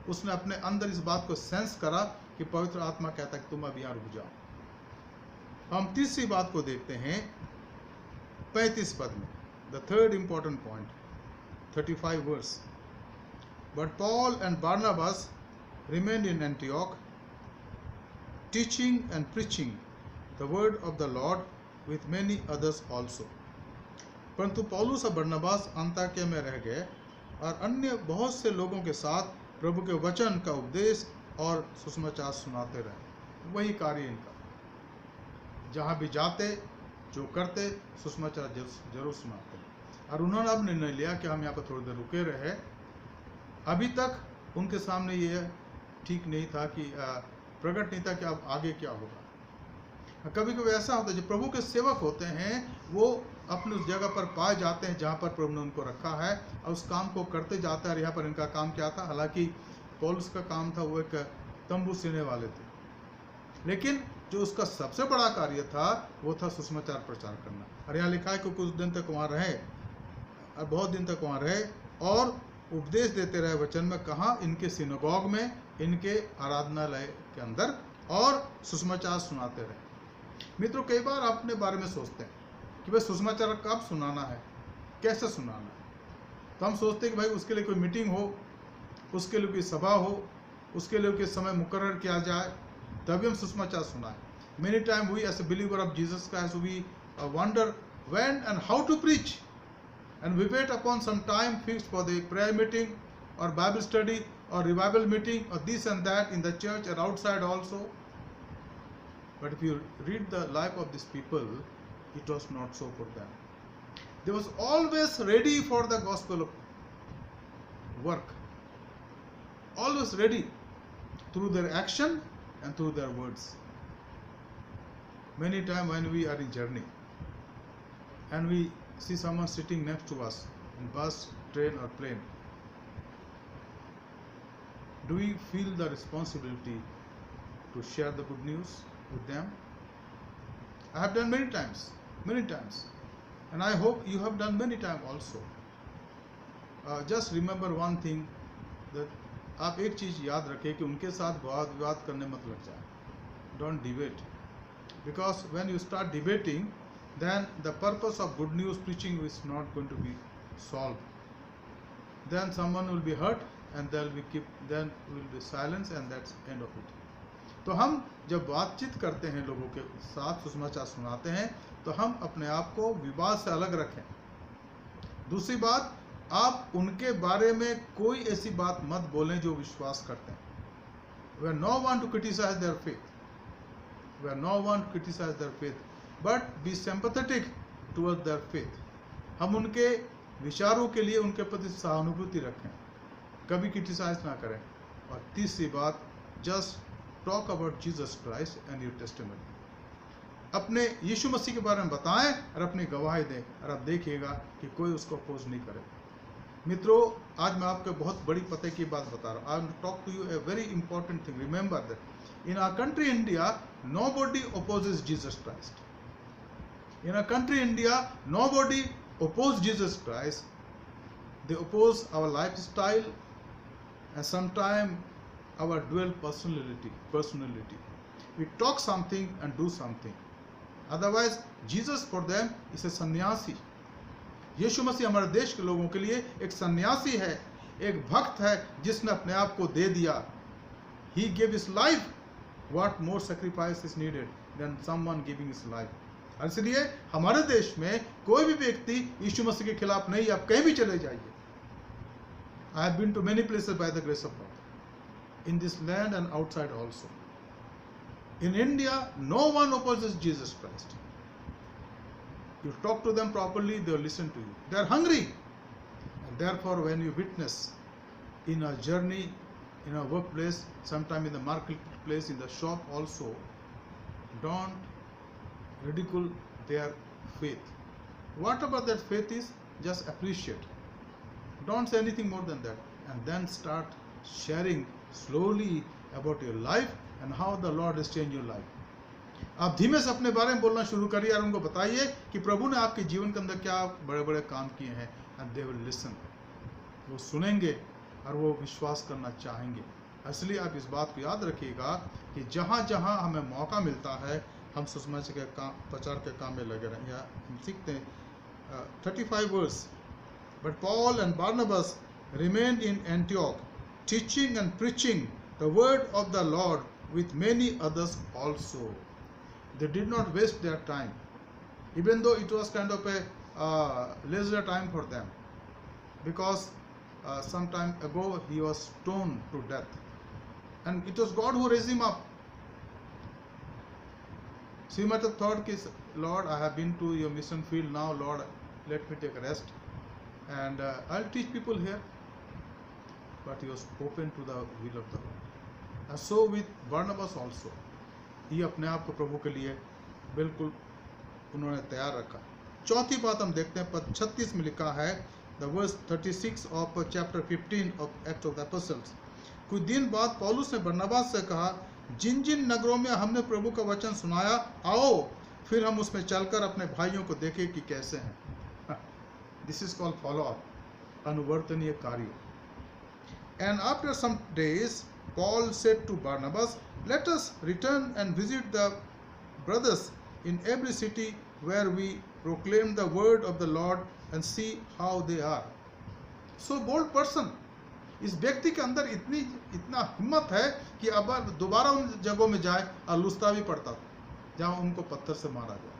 उसने अपने अंदर इस बात को सेंस करा कि पवित्र आत्मा कहता है कि तुम अब यहाँ रुक जाओ। हम तीसरी बात को देखते हैं 35 पद में, the third important point, 35 verse. But Paul and Barnabas remained in Antioch, teaching and preaching the word of the Lord with many others also. परंतु पौलुस और बरनबास अंताक्या में रह गए और अन्य बहुत से लोगों के साथ प्रभु के वचन का उपदेश और सुसमाचार सुनाते रहे। वही कार्य इनका, जहाँ भी जाते, जो करते, सुसमाचार जरूर सुनाते। और उन्होंने अब निर्णय लिया कि हम यहाँ पर थोड़ी देर रुके रहे। अभी तक उनके सामने ये ठीक नहीं था कि प्रकट नहीं था कि अब आगे क्या होगा। कभी कभी ऐसा होता है, जो प्रभु के सेवक होते हैं वो अपने उस जगह पर पाए जाते हैं जहाँ पर प्रभु ने उनको रखा है, और उस काम को करते जाते हैं। और यहाँ पर इनका काम क्या था? हालांकि पौलुस का काम था, वो एक तंबू सीने वाले थे, लेकिन जो उसका सबसे बड़ा कार्य था वो था सुसमाचार प्रचार करना। और यहाँ लिखा है कि कुछ दिन तक वहाँ रहे, और बहुत दिन तक वहाँ रहे और उपदेश देते रहे वचन में। कहाँ? इनके सिनेगॉग में, इनके आराधनालय के अंदर, और सुसमाचार सुनाते रहे। मित्रों, कई बार अपने बारे में सोचते हैं कि भाई सुसमाचार कब सुनाना है, कैसे सुनाना है। तो हम सोचते हैं कि भाई उसके लिए कोई मीटिंग हो, उसके लिए कोई सभा हो, उसके लिए कोई समय मुकर्रर किया जाए, तभी हम सुसमाचार सुनाएं। Many time we as a believer of Jesus Christ we wonder when and how to preach, and we wait upon some time fixed for the prayer meeting or Bible study or revival meeting or this and that in the church or outside also. But if you read the life of these people, it was not so for them. They was always ready for the gospel work, always ready through their action and through their words. Many times when we are in journey and we see someone sitting next to us in bus, train or plane, Do we feel the responsibility to share the good news with them? I have done many times, and I hope you have done many times also. Just remember one thing, that आप एक चीज़ याद रखें कि उनके साथ वाद विवाद करने मत लग जाए. Don't debate, because when you start debating, then the purpose of good news preaching is not going to be solved. Then someone will be hurt, and then will be silence, and that's end of it. तो हम जब बातचीत करते हैं, लोगों के साथ सुसमाचार सुनाते हैं, तो हम अपने आप को विवाद से अलग रखें. दूसरी बात, आप उनके बारे में कोई ऐसी बात मत बोलें जो विश्वास करते हैं. We are no one to criticize their faith. But be sympathetic towards their faith. हम उनके विचारों के लिए उनके प्रति सहानुभूति रखें, कभी क्रिटिसाइज ना करें. और तीसरी बात, just talk about Jesus Christ and your testimony. अपने यीशु मसीह के बारे में बताएं और अपनी गवाही दें, और आप देखिएगा कि कोई उसको अपोज नहीं करे. मित्रों, आज मैं आपको बहुत बड़ी पते की बात बता रहा हूँ. I will talk to you a very important thing. Remember that in our country India, nobody opposes Jesus Christ. In our country India, nobody opposes Jesus Christ. They oppose our lifestyle and sometimes our dual personality. We talk something and do something. Otherwise, Jesus for them is a sannyasi. यीशु मसीह हमारे देश के लोगों के लिए एक सन्यासी है, एक भक्त है जिसने अपने आप को दे दिया. He gave his life. What more sacrifice is needed than someone giving his life? और इसलिए हमारे देश में कोई भी व्यक्ति यीशु मसीह के खिलाफ नहीं. आप कहीं भी चले जाइए. I have been to many places by the grace of God, in this land and outside also. In India, no one opposes Jesus Christ. You talk to them properly, they will listen to you. They are hungry, and therefore, when you witness in a journey, in a workplace, sometime in the marketplace, in the shop also, don't ridicule their faith. Whatever that faith is, just appreciate. Don't say anything more than that, and then start sharing slowly about your life and how the Lord has changed your life. आप धीमे से अपने बारे में बोलना शुरू करिए और उनको बताइए कि प्रभु ने आपके जीवन के अंदर क्या बड़े बड़े काम किए हैं. And they will listen. वो सुनेंगे और वो विश्वास करना चाहेंगे. इसलिए आप इस बात को याद रखिएगा कि जहाँ जहाँ हमें मौका मिलता है, हम सुसमाचार के काम, प्रचार के काम में लगे रहें. या हम सीखते हैं 35 verse. But Paul and Barnabas remained in Antioch, teaching and preaching the word of the Lord with many others also. They did not waste their time, even though it was kind of a leisure time for them, because some time ago he was stoned to death, and it was God who raised him up. So he might have thought, Lord, I have been to your mission field now, Lord, let me take a rest, and I'll teach people here. But he was open to the will of the Lord. And so with Barnabas also, ये अपने आप को प्रभु के लिए बिल्कुल उन्होंने तैयार रखा. चौथी बात हम देखते हैं, पद 36 में लिखा है, the verse 36 of chapter 15 of Acts of the Apostles. कुछ दिन बाद पौलुस ने बरनबास से कहा, जिन जिन नगरों में हमने प्रभु का वचन सुनाया, आओ फिर हम उसमें चलकर अपने भाइयों को देखें कि कैसे हैं. This is called follow up, अनुवर्तनीय कार्य. And after some days, Paul said to Barnabas, let us return and visit the brothers in every city where we proclaim the word of the Lord and see how they are. So bold person, इस व्यक्ति के अंदर इतना हिम्मत है कि अब दोबारा उन जगहों में जाए, और लुस्ता भी पड़ता था जहाँ उनको पत्थर से मारा गया.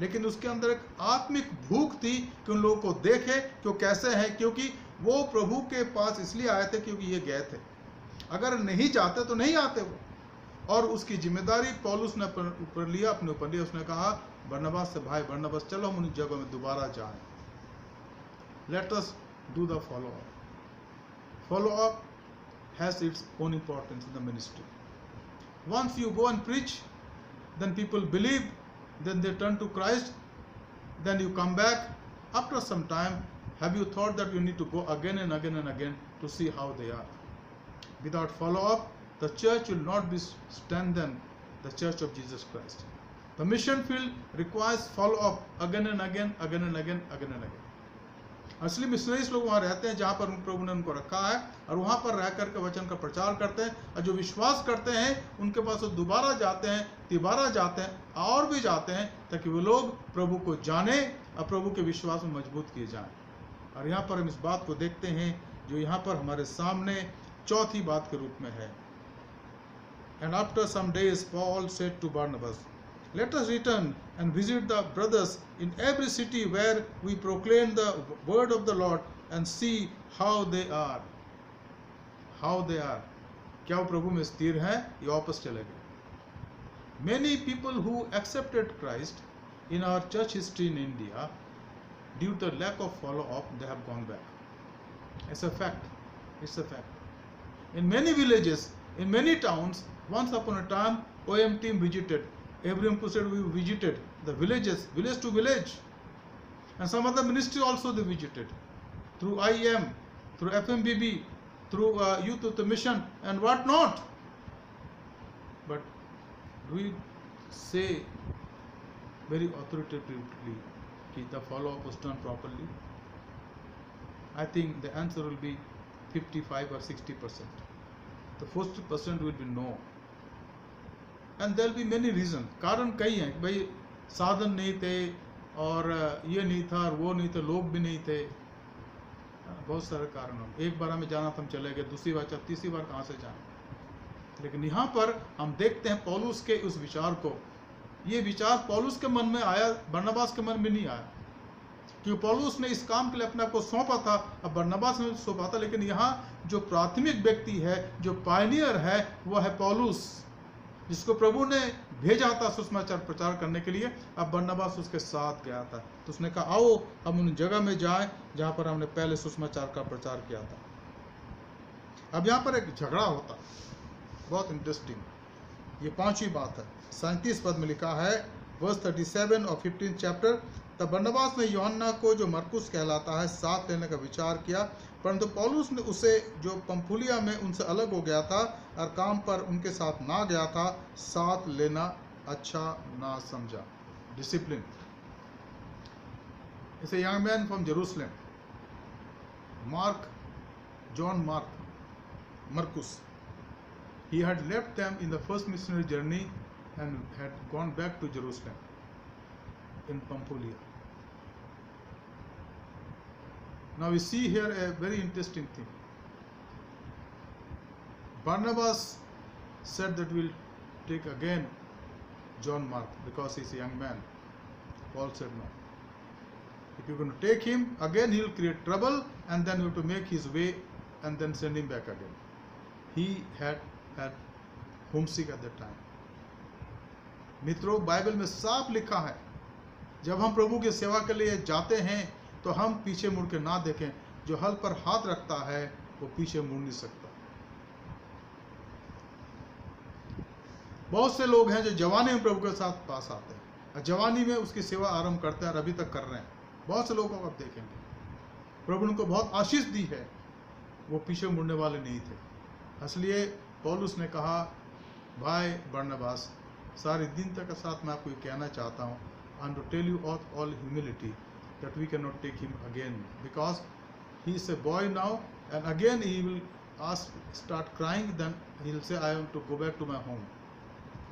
लेकिन उसके अंदर एक आत्मिक भूख थी कि उन लोगों को देखे कि वो कैसे हैं, क्योंकि वो प्रभु के पास इसलिए आए थे क्योंकि ये गए थे. अगर नहीं जाते तो नहीं आते वो. और उसकी जिम्मेदारी पौलुस ने ऊपर लिया, अपने ऊपर लिया. उसने कहा बरनबास से, भाई बरनबास, चलो हम उन जगहों में दोबारा जाएं. Let us do the follow up. Follow up has its own importance in the ministry. Once you go and preach, then people believe, then they turn to Christ, then you come back. After some time, have you thought that you need to go again and again and again to see how they are? Without follow-up, the church will not be strengthened, the church of Jesus Christ. The mission field requires follow-up again and again, again and again, again and again. असली missionaries लोग वहाँ रहते हैं जहाँ पर प्रभु ने उनको रखा है, और वहाँ पर रह करके वचन का प्रचार करते हैं, और जो विश्वास करते हैं उनके पास वो दोबारा जाते हैं, तिबारा जाते हैं, और भी जाते हैं, ताकि वो लोग प्रभु को जाने और प्रभु के विश्वास में मजबूत किए जाएं। और यहाँ पर हम इस बात को देखते हैं जो यहाँ पर हमारे सामने चौथी बात के रूप में है। And after some days Paul said to Barnabas, let us return and visit the brothers in every city where we proclaim the word of the Lord and see how they are. How they are. क्या वो प्रभु में स्थिर हैं या वापस चले गए? Many people who accepted Christ in our church history in India, due to the lack of follow-up, they have gone back. It's a fact. It's a fact. In many villages, in many towns, once upon a time, OM team visited. Abraham Crusade, we visited the villages, village to village. And some other ministry also they visited. Through IEM, through FMBB, through Youth with the Mission, and what not. But we say very authoritatively that the follow-up was done properly. I think the answer will be 55 or 60%. The 40% will be no. And there will be many reasons. कारण कई हैं कि भाई साधन नहीं थे, और ये नहीं था, और वो नहीं थे, लोग भी नहीं थे, बहुत सारे कारण होंगे। एक बार हमें जाना था, हम चले गए, दूसरी बार तीसरी बार कहाँ से जाए। लेकिन यहाँ पर हम देखते हैं पौलुस के उस विचार को। ये विचार पौलुस के मन में आया, बरनबास के मन में नहीं आया, क्योंकि पौलुस ने इस काम के लिए अपने आप को सौंपा था, अब बरनबास ने सौंपा था। लेकिन यहाँ जो प्राथमिक व्यक्ति है, जो पायनियर है, वह है पौलुस, जिसको प्रभु ने भेजा था सुसमाचार प्रचार करने के लिए। अब बरनबास उसके साथ गया था, तो उसने कहा आओ हम उन जगह में जाएं जहां पर हमने पहले सुसमाचार का प्रचार किया था। अब यहाँ पर एक झगड़ा होता, बहुत इंटरेस्टिंग। ये पांचवी बात है, 37 पद में लिखा है, वर्स 37 और 15 चैप्टर। तब बरनबास ने यूहन्ना को, जो मरकुस कहलाता है, साथ लेने का विचार किया, परंतु पौलुस ने उसे, जो पंफुलिया में उनसे अलग हो गया था और काम पर उनके साथ ना गया था, साथ लेना अच्छा ना समझा। डिसिप्लिन। इस young man from Jerusalem, John Marcus, he had left them in the first missionary journey and had gone back to Jerusalem in Pamphylia. Now we see here a very interesting thing. Barnabas said that we'll take again John Mark because he's a young man. Paul said no. If you're going to take him again, he'll create trouble, and then you have to make his way and then send him back again. He had homesick at that time. मित्रों, Bible में साफ लिखा है, जब हम प्रभु की सेवा के लिए जाते हैं तो हम पीछे मुड़ के ना देखें। जो हल पर हाथ रखता है वो पीछे मुड़ नहीं सकता। बहुत से लोग हैं जो जवानी में प्रभु के साथ पास आते हैं और जवानी में उसकी सेवा आरंभ करते हैं और अभी तक कर रहे हैं। बहुत से लोगों को आप देखेंगे, प्रभु ने उनको बहुत आशीष दी है, वो पीछे मुड़ने वाले नहीं थे। इसलिए पौलुस ने कहा, भाई बरनबास, सारी दीनता के साथ मैं आपको ये कहना चाहता हूँ, and to tell you all humility that we cannot take him again because he is a boy now, and again he will start crying, then he will say, I want to go back to my home,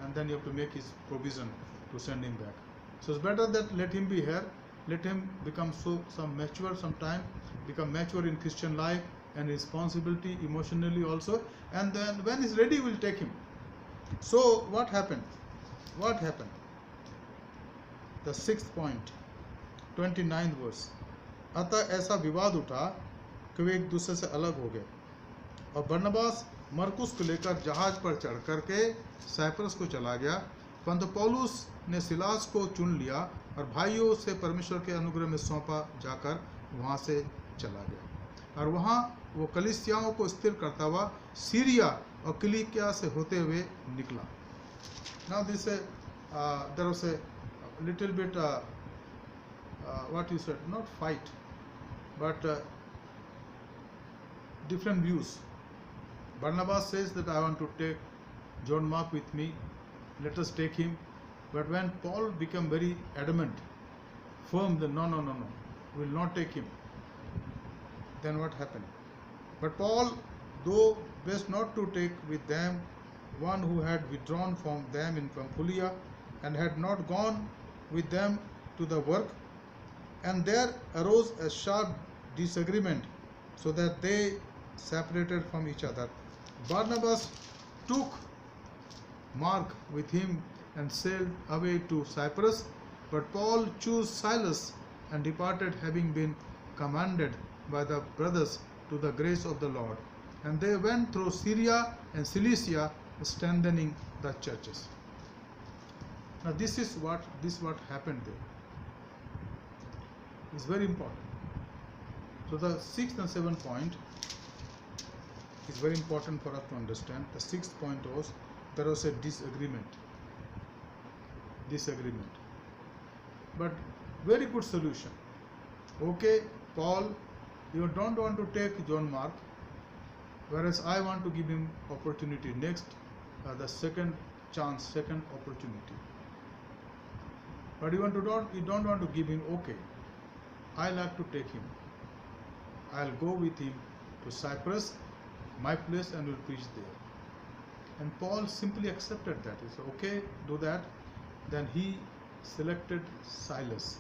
and then you have to make his provision to send him back. So it's better that let him be here, let him become mature sometime, become mature in Christian life and responsibility emotionally also, and then when he's ready we'll take him. So what happened? The 6th point, 29th verse. अतः ऐसा विवाद उठा कि वे एक दूसरे से अलग हो गए और बरनबास मरकुस को लेकर जहाज पर चढ़ करके साइप्रस को चला गया, परंतु पौलुस ने सिलास को चुन लिया और भाइयों से परमेश्वर के अनुग्रह में सौंपा जाकर वहाँ से चला गया और वहाँ वो कलीसियाओं को स्थिर करता हुआ सीरिया और किलिकिया से होते हुए निकला। Now this there was a little bit what you said, not fight, but different views. Barnabas says that I want to take John Mark with me, let us take him. But when Paul became very adamant, firm, that no, we will not take him, then what happened? But Paul, though best not to take with them one who had withdrawn from them in Pamphylia and had not gone with them to the work, and there arose a sharp disagreement, so that they separated from each other. Barnabas took Mark with him and sailed away to Cyprus, but Paul chose Silas and departed, having been commanded by the brothers to the grace of the Lord. And they went through Syria and Cilicia, strengthening the churches. Now this is what happened there. It's very important. So the sixth and seventh point is very important for us to understand. The sixth point was there was a disagreement. But very good solution. Okay, Paul, you don't want to take John Mark, whereas I want to give him opportunity next, the second chance, second opportunity. But you don't want to give him. Okay, I like to take him. I'll go with him to Cyprus, my place, and will preach there. And Paul simply accepted that. He said, okay, do that. Then he selected Silas,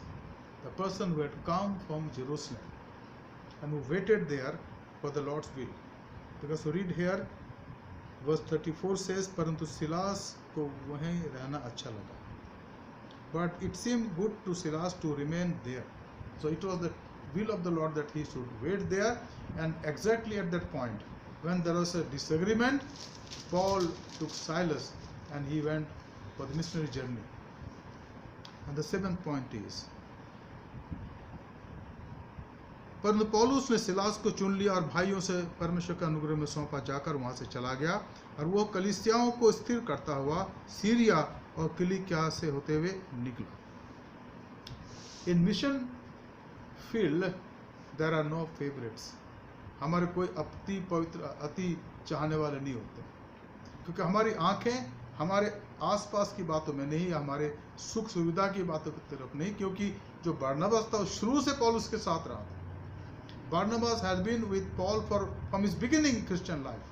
the person who had come from Jerusalem and who waited there for the Lord's will. Because we read here, verse 34 says, परंतु Silas को वहीं रहना अच्छा लगा. But it seemed good to Silas to remain there. So it was the will of the Lord that he should wait there. And exactly at that point, when there was a disagreement, Paul took Silas and he went for the missionary journey. And the seventh point is, परंतु पौलुस ने Silas को चुन लिया और भाइयों से परमेश्वर के अनुग्रह में सौंपा जाकर वहां से चला गया, और वो कलीसियाओं को स्थिर करता हुआ सीरिया और किलिकिया से होते हुए निकला. In mission field there are no favourites. हमारे कोई अति चाहने वाले नहीं होते, क्योंकि हमारी आंखें हमारे आसपास की बातों में नहीं, हमारे सुख सुविधा की बातों की तरफ नहीं, क्योंकि जो बरनबास था शुरू से पौलुस के साथ रहा था. Barnabas has been with Paul from his beginning Christian life,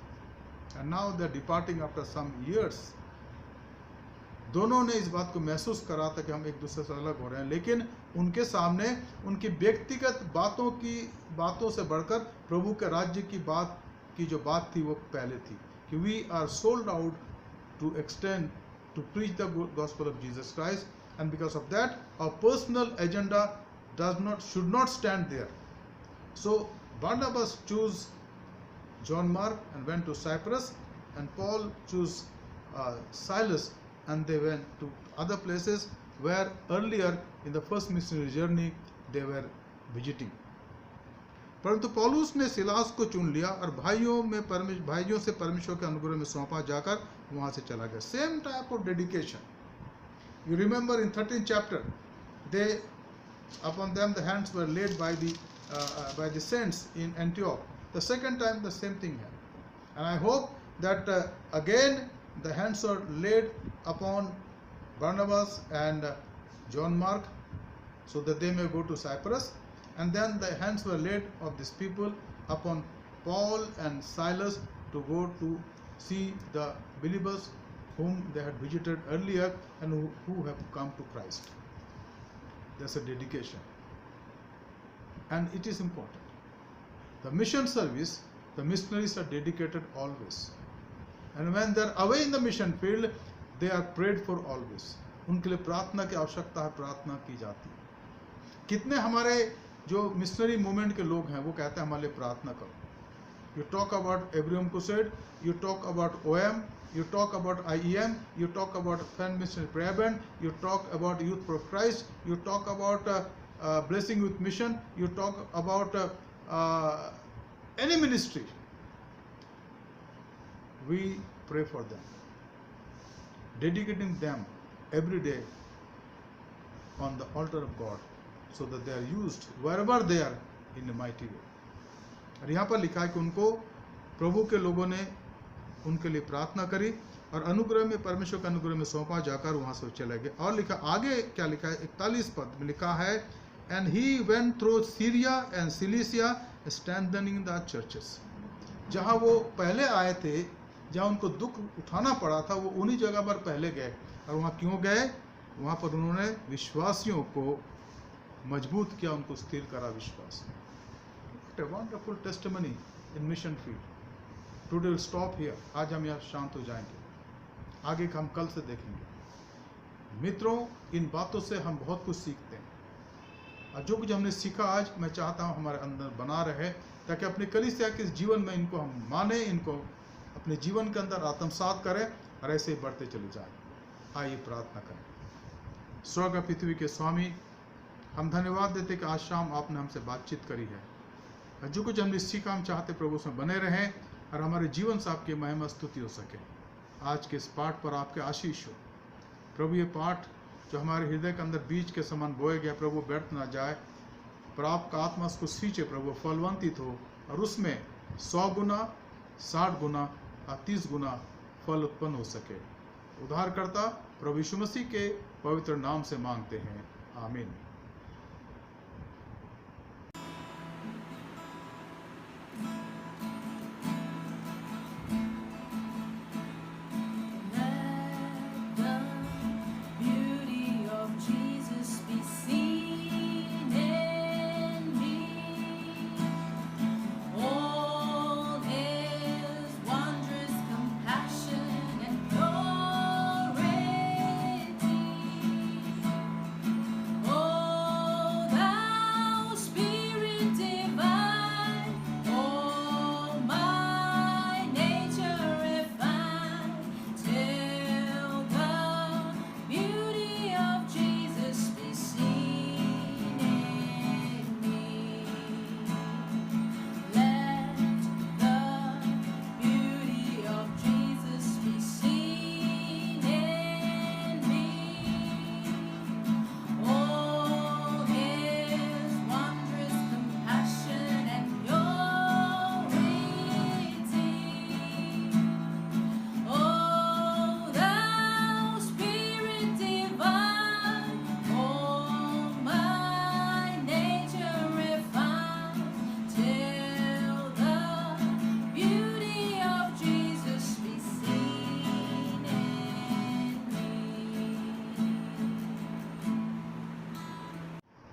and now they are departing after some years. दोनों ने इस बात को महसूस करा था कि हम एक दूसरे से अलग हो रहे हैं, लेकिन उनके सामने उनकी व्यक्तिगत बातों से बढ़कर प्रभु के राज्य की जो बात थी वो पहले थी कि we are sold out to extend to preach the gospel of Jesus Christ, and because of that our personal agenda should not stand there. So Barnabas chose John Mark and went to Cyprus, and Paul chose Silas, and they went to other places where earlier in the first missionary journey they were visiting. परंतु पौलुस ने Silas को चुन लिया और भाइयों से परमेश्वर के अनुग्रह में सौंपा जाकर वहां से चला गया. Same type of dedication. You remember in 13th chapter, upon them the hands were laid by the saints in Antioch. The second time the same thing happened, and I hope that again the hands are laid upon Barnabas and John Mark, so that they may go to Cyprus, and then the hands were laid of these people upon Paul and Silas to go to see the believers whom they had visited earlier and who have come to Christ. There's a dedication, and it is important. The mission service, the missionaries are dedicated always, and when they are away in the mission field, they are prayed for always. उनके लिए प्रार्थना की आवश्यकता है, प्रार्थना की जाती है. कितने हमारे जो मिशनरी मूवमेंट के लोग हैं वो कहते हैं हमारे लिए प्रार्थना करो. You talk about Abraham Crusade, you talk about OM, you talk about IEM, you talk about Fan Missionary Prayer Band, you talk about Youth for Christ, you talk about Blessing with Mission, you talk about any ministry. We pray for them, dedicating them every day on the altar of God, so that they are used wherever they are in a mighty way. और यहाँ पर लिखा है कि उनको प्रभु के लोगों ने उनके लिए प्रार्थना करी और अनुग्रह में, परमेश्वर के अनुग्रह में सौंपा, जाकर वहाँ से चले गए। और लिखा आगे क्या लिखा है, 41 पद में लिखा है, and he went through Syria and Cilicia strengthening the churches. जहाँ वो पहले आए थे, जहाँ उनको दुख उठाना पड़ा था, वो उन्हीं जगह पर पहले गए। और वहाँ क्यों गए? वहाँ पर उन्होंने विश्वासियों को मजबूत किया, उनको स्थिर करा विश्वास। A wonderful testimony in mission field. Today we'll stop here. आज हम यहाँ शांत हो जाएंगे, आगे का हम कल से देखेंगे। मित्रों, इन बातों से हम बहुत कुछ सीखते हैं, और जो कुछ हमने सीखा आज मैं चाहता हूँ हमारे अंदर बना रहे, ताकि अपने कलीसिया के जीवन में इनको हम माने, इनको अपने जीवन के अंदर आत्मसात करें और ऐसे ही बढ़ते चले जाएं। आइए प्रार्थना करें। स्वर्ग पृथ्वी के स्वामी, हम धन्यवाद देते कि आज शाम आपने हमसे बातचीत करी है, और जो कुछ हमने सीखा हम चाहते प्रभु उसमें बने रहें और हमारे जीवन से आपकी महिमा स्तुति हो सके। आज के इस पाठ पर आपके आशीष हो प्रभु। ये पाठ जो हमारे हृदय के अंदर बीज के समान बोए गया प्रभु, व्यर्थ ना जाए, पर आपका आत्मा उसको सींचे प्रभु, फलवंतित हो और उसमें 100 गुना, 60 गुना और 30 गुना फल उत्पन्न हो सके। उद्धारकर्ता प्रभु यीशु मसीह के पवित्र नाम से मांगते हैं, आमीन।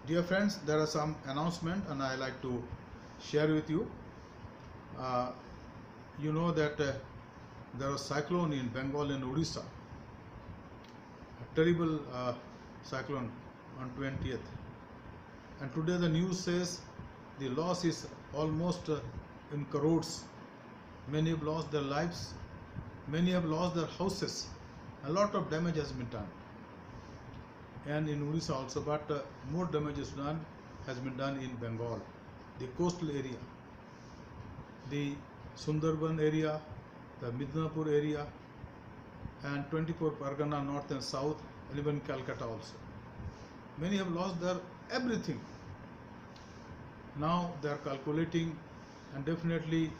Dear friends, there are some announcements and I like to share with you. You know that there was cyclone in Bengal and Odisha, a terrible cyclone on 20th. And today the news says the loss is almost in crores. Many have lost their lives, many have lost their houses. A lot of damage has been done. And in Odisha also, but more damage has been done in Bengal, the coastal area, the Sundarban area, the Midnapur area, and 24 Pargana north and south, and even Calcutta also. Many have lost their everything. Now they are calculating, and definitely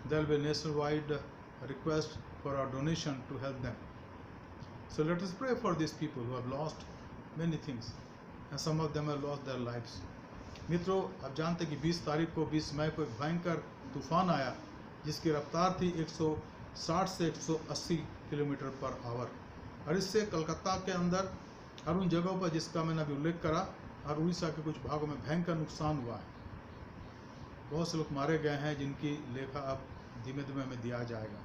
there will be a nationwide request for our donation to help them. So let us pray for these people who have lost many things, and some of them have lost their lives. मित्रों, आप जानते हैं कि 20 तारीख को 20 मई को एक भयंकर तूफान आया, जिसकी रफ्तार थी 160 से 180 किलोमीटर पर आवर, और इससे कलकत्ता के अंदर और उन जगहों पर जिसका मैंने अभी उल्लेख करा, और उड़ीसा के कुछ भागों में भयंकर नुकसान हुआ है। बहुत से लोग मारे गए हैं, जिनकी लेखा अब धीमे धीमे हमें दिया जाएगा।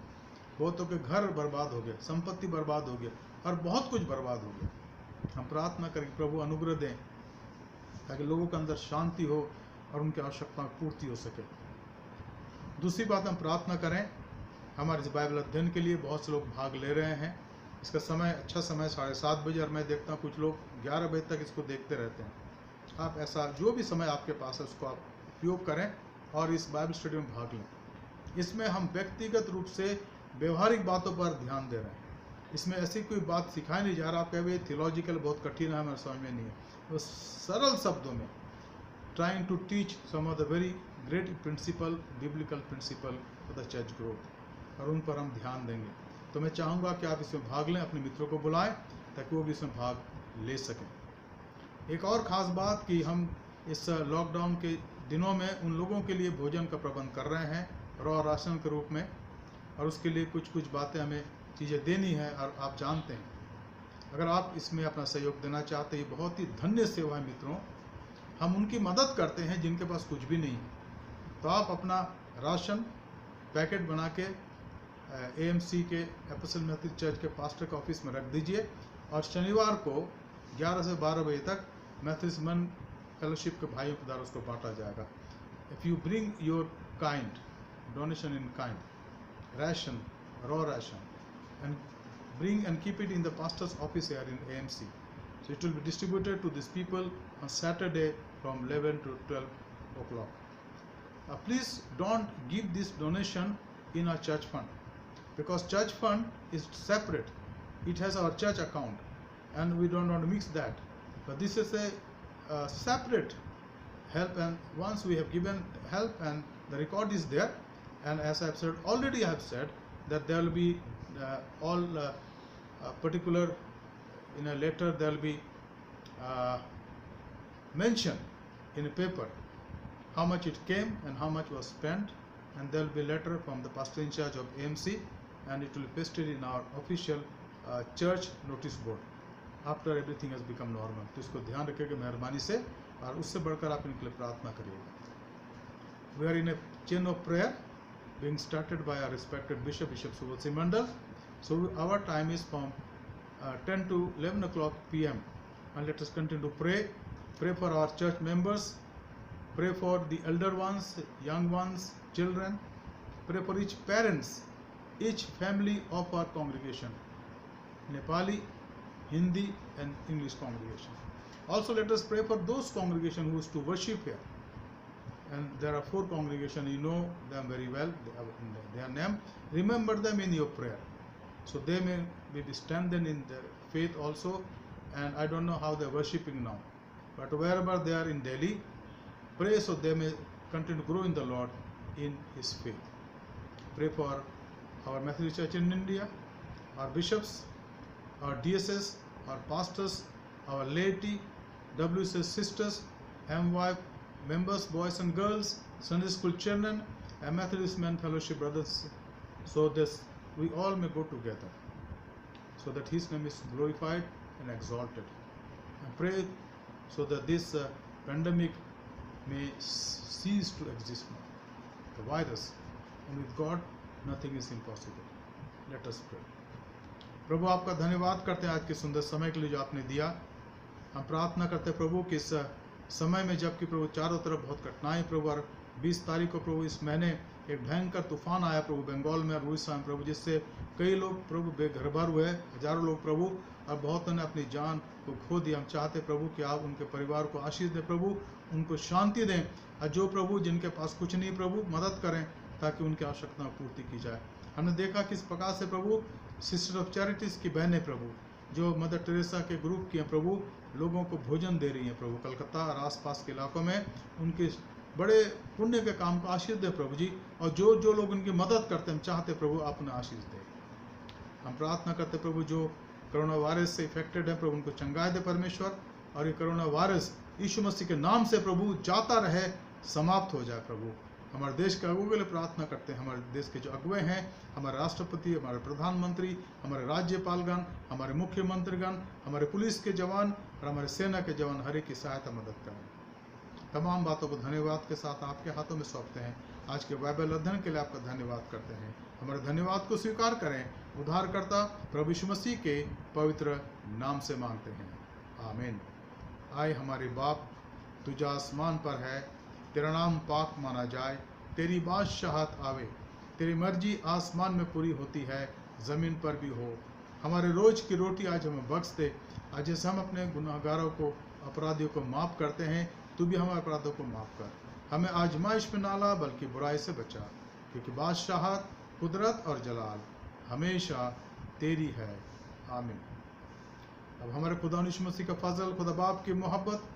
बहुतों के घर बर्बाद हो गए, संपत्ति बर्बाद हो गई, और बहुत कुछ बर्बाद हो गया। हम प्रार्थना करें प्रभु अनुग्रह दें, ताकि लोगों के अंदर शांति हो और उनकी आवश्यकताओं की पूर्ति हो सके। दूसरी बात, हम प्रार्थना करें हमारे इस बाइबल अध्ययन के लिए। बहुत से लोग भाग ले रहे हैं। इसका समय अच्छा समय 7:30 बजे, और मैं देखता हूँ कुछ लोग 11 बजे तक इसको देखते रहते हैं। आप ऐसा जो भी समय आपके पास है उसको आप उपयोग करें और इस बाइबल स्टडी में भाग लें। इसमें हम व्यक्तिगत रूप से व्यवहारिक बातों पर ध्यान दे रहे हैं। इसमें ऐसी कोई बात सिखाई नहीं जा रहा आप कहे थियोलॉजिकल बहुत कठिन है, हमारे समझ में नहीं है। तो सरल शब्दों में trying to teach some of the very great principle, biblical principle for the church growth. और उन पर हम ध्यान देंगे। तो मैं चाहूँगा कि आप इसमें भाग लें, अपने मित्रों को बुलाएं ताकि वो भी इसमें भाग ले सकें। एक और ख़ास बात कि हम इस लॉकडाउन के दिनों में उन लोगों के लिए भोजन का प्रबंध कर रहे हैं रॉ राशन के रूप में, और उसके लिए कुछ कुछ बातें हमें चीज़ें देनी है। और आप जानते हैं, अगर आप इसमें अपना सहयोग देना चाहते हैं, ये बहुत ही धन्य सेवा है मित्रों। हम उनकी मदद करते हैं जिनके पास कुछ भी नहीं है। तो आप अपना राशन पैकेट बना के AMC के एपोस्टल मेथोडिस्ट चर्च के पास्टर के ऑफिस में रख दीजिए, और शनिवार को 11 से 12 बजे तक मेथोडिस्ट मन फेलोशिप के भाइयों के द्वारा उसको बांटा जाएगा। If you bring your kind donation in kind ration, raw ration, and bring and keep it in the pastor's office here in AMC. So it will be distributed to these people on Saturday from 11 to 12 o'clock. Please don't give this donation in our church fund, because church fund is separate. It has our church account and we don't want to mix that. But this is a separate help, and once we have given help and the record is there, and as I have said already, I have said that there will be all particular in a letter, there will be mention in a paper how much it came and how much was spent, and there will be a letter from the pastor in charge of AMC, and it will be pasted in our official church notice board after everything has become normal. तो इसको ध्यान रखिएगा मेहरबानी से, और उससे बढ़कर आप इनके लिए प्रार्थना करिएगा। We are in a chain of prayer being started by our respected Bishop Subodh Singh Mandal. So our time is from 10 to 11 o'clock p.m. and let us continue to pray for our church members, pray for the elder ones, young ones, children, pray for each parents, each family of our congregation, Nepali, Hindi and English congregation. Also let us pray for those congregations who is to worship here. And there are 4 congregations, you know them very well, their name. Remember them in your prayer, so they may be strengthened in their faith also. And I don't know how they are worshipping now, but wherever they are in Delhi, pray so they may continue to grow in the Lord in His faith. Pray for our Methodist Church in India, our bishops, our DSS, our pastors, our laity, WCS sisters, MY members, boys and girls, Sunday school children, and Methodist Men Fellowship brothers, so that we all may go together, so that His name is glorified and exalted. And pray so that this pandemic may cease to exist now, the virus, and with God nothing is impossible. Let us pray. प्रभु आपका धन्यवाद करते हैं आज के सुंदर समय के लिए जो आपने दिया। हम प्रार्थना करते हैं प्रभु कि इस समय में, जबकि प्रभु चारों तरफ बहुत कठिनाई, प्रभु और 20 तारीख को प्रभु इस महीने एक भयंकर तूफान आया प्रभु बंगाल में और उड़ीसा में प्रभु, जिससे कई लोग प्रभु बेघरबार हुए, हजारों लोग प्रभु, और बहुतों ने अपनी जान को खो दिया। हम चाहते प्रभु कि आप उनके परिवार को आशीष दें प्रभु, उनको शांति दें, और जो प्रभु जिनके पास कुछ नहीं प्रभु मदद करें ताकि उनकी आवश्यकता पूर्ति की जाए। हमने देखा किस प्रकार से प्रभु सिस्टर ऑफ चैरिटीज़ की बहनें प्रभु, जो मदर टेरेसा के ग्रुप की हैं प्रभु, लोगों को भोजन दे रही हैं प्रभु, कलकत्ता और आसपास के इलाकों में उनके बड़े पुण्य के काम को आशीष दे प्रभु जी, और जो जो लोग उनकी मदद करते हैं, हम चाहते प्रभु आप उन्हें आशीष दे। हम प्रार्थना करते प्रभु जो कोरोना वायरस से इफेक्टेड है प्रभु, उनको चंगाई दे परमेश्वर, और ये कोरोना वायरस यीशु मसीह के नाम से प्रभु जाता रहे, समाप्त हो जाए प्रभु। हमारे देश के अगुओं के लिए प्रार्थना करते हैं, हमारे देश के जो अगुए हैं, हमारे राष्ट्रपति, हमारे प्रधानमंत्री, हमारे राज्यपालगण, हमारे मुख्यमंत्रीगण, हमारे पुलिस के जवान और हमारे सेना के जवान, हर एक की सहायता मदद करें। तमाम बातों को धन्यवाद के साथ आपके हाथों में सौंपते हैं। आज के बाइबल अध्ययन के लिए आपका धन्यवाद करते हैं। हमारे धन्यवाद को स्वीकार करें, उद्धारकर्ता प्रभु यीशु मसीह के पवित्र नाम से मांगते हैं, आमीन। आए हमारे बाप, तुझा आसमान पर है, तेरा नाम पाक माना जाए, तेरी बादशाहत आवे, तेरी मर्जी आसमान में पूरी होती है, ज़मीन पर भी हो। हमारे रोज की रोटी आज हमें बख्श दे, आज जैसे हम अपने गुनाहगारों को, अपराधियों को माफ़ करते हैं, तू भी हमारे अपराधों को माफ़ कर। हमें आजमाइश में ना ला, बल्कि बुराई से बचा, क्योंकि बादशाहत, कुदरत और जलाल हमेशा तेरी है, आमीन। अब हमारे खुदा यीशु मसीह का फजल, खुदा बाप की मोहब्बत,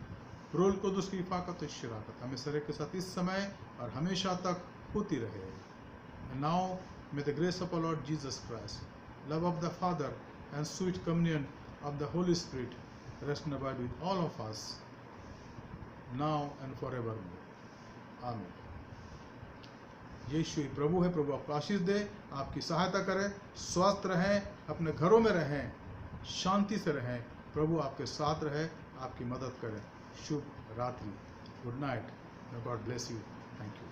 रोल को उसकी इफाकत और शराकत हमें सरे के साथ इस समय और हमेशा तक होती रहे। Now May the grace of our Lord Jesus Christ, love of the Father, and sweet communion of the Holy Spirit rest and abide with all of us, now and forevermore. आमीन। यीशु ही प्रभु है, प्रभु आपको आशीष दे, आपकी सहायता करे, स्वस्थ रहें, अपने घरों में रहें, शांति से रहें, प्रभु आपके साथ रहे, आपकी मदद करे। शुभ रात्रि, good night, may God bless you. Thank you.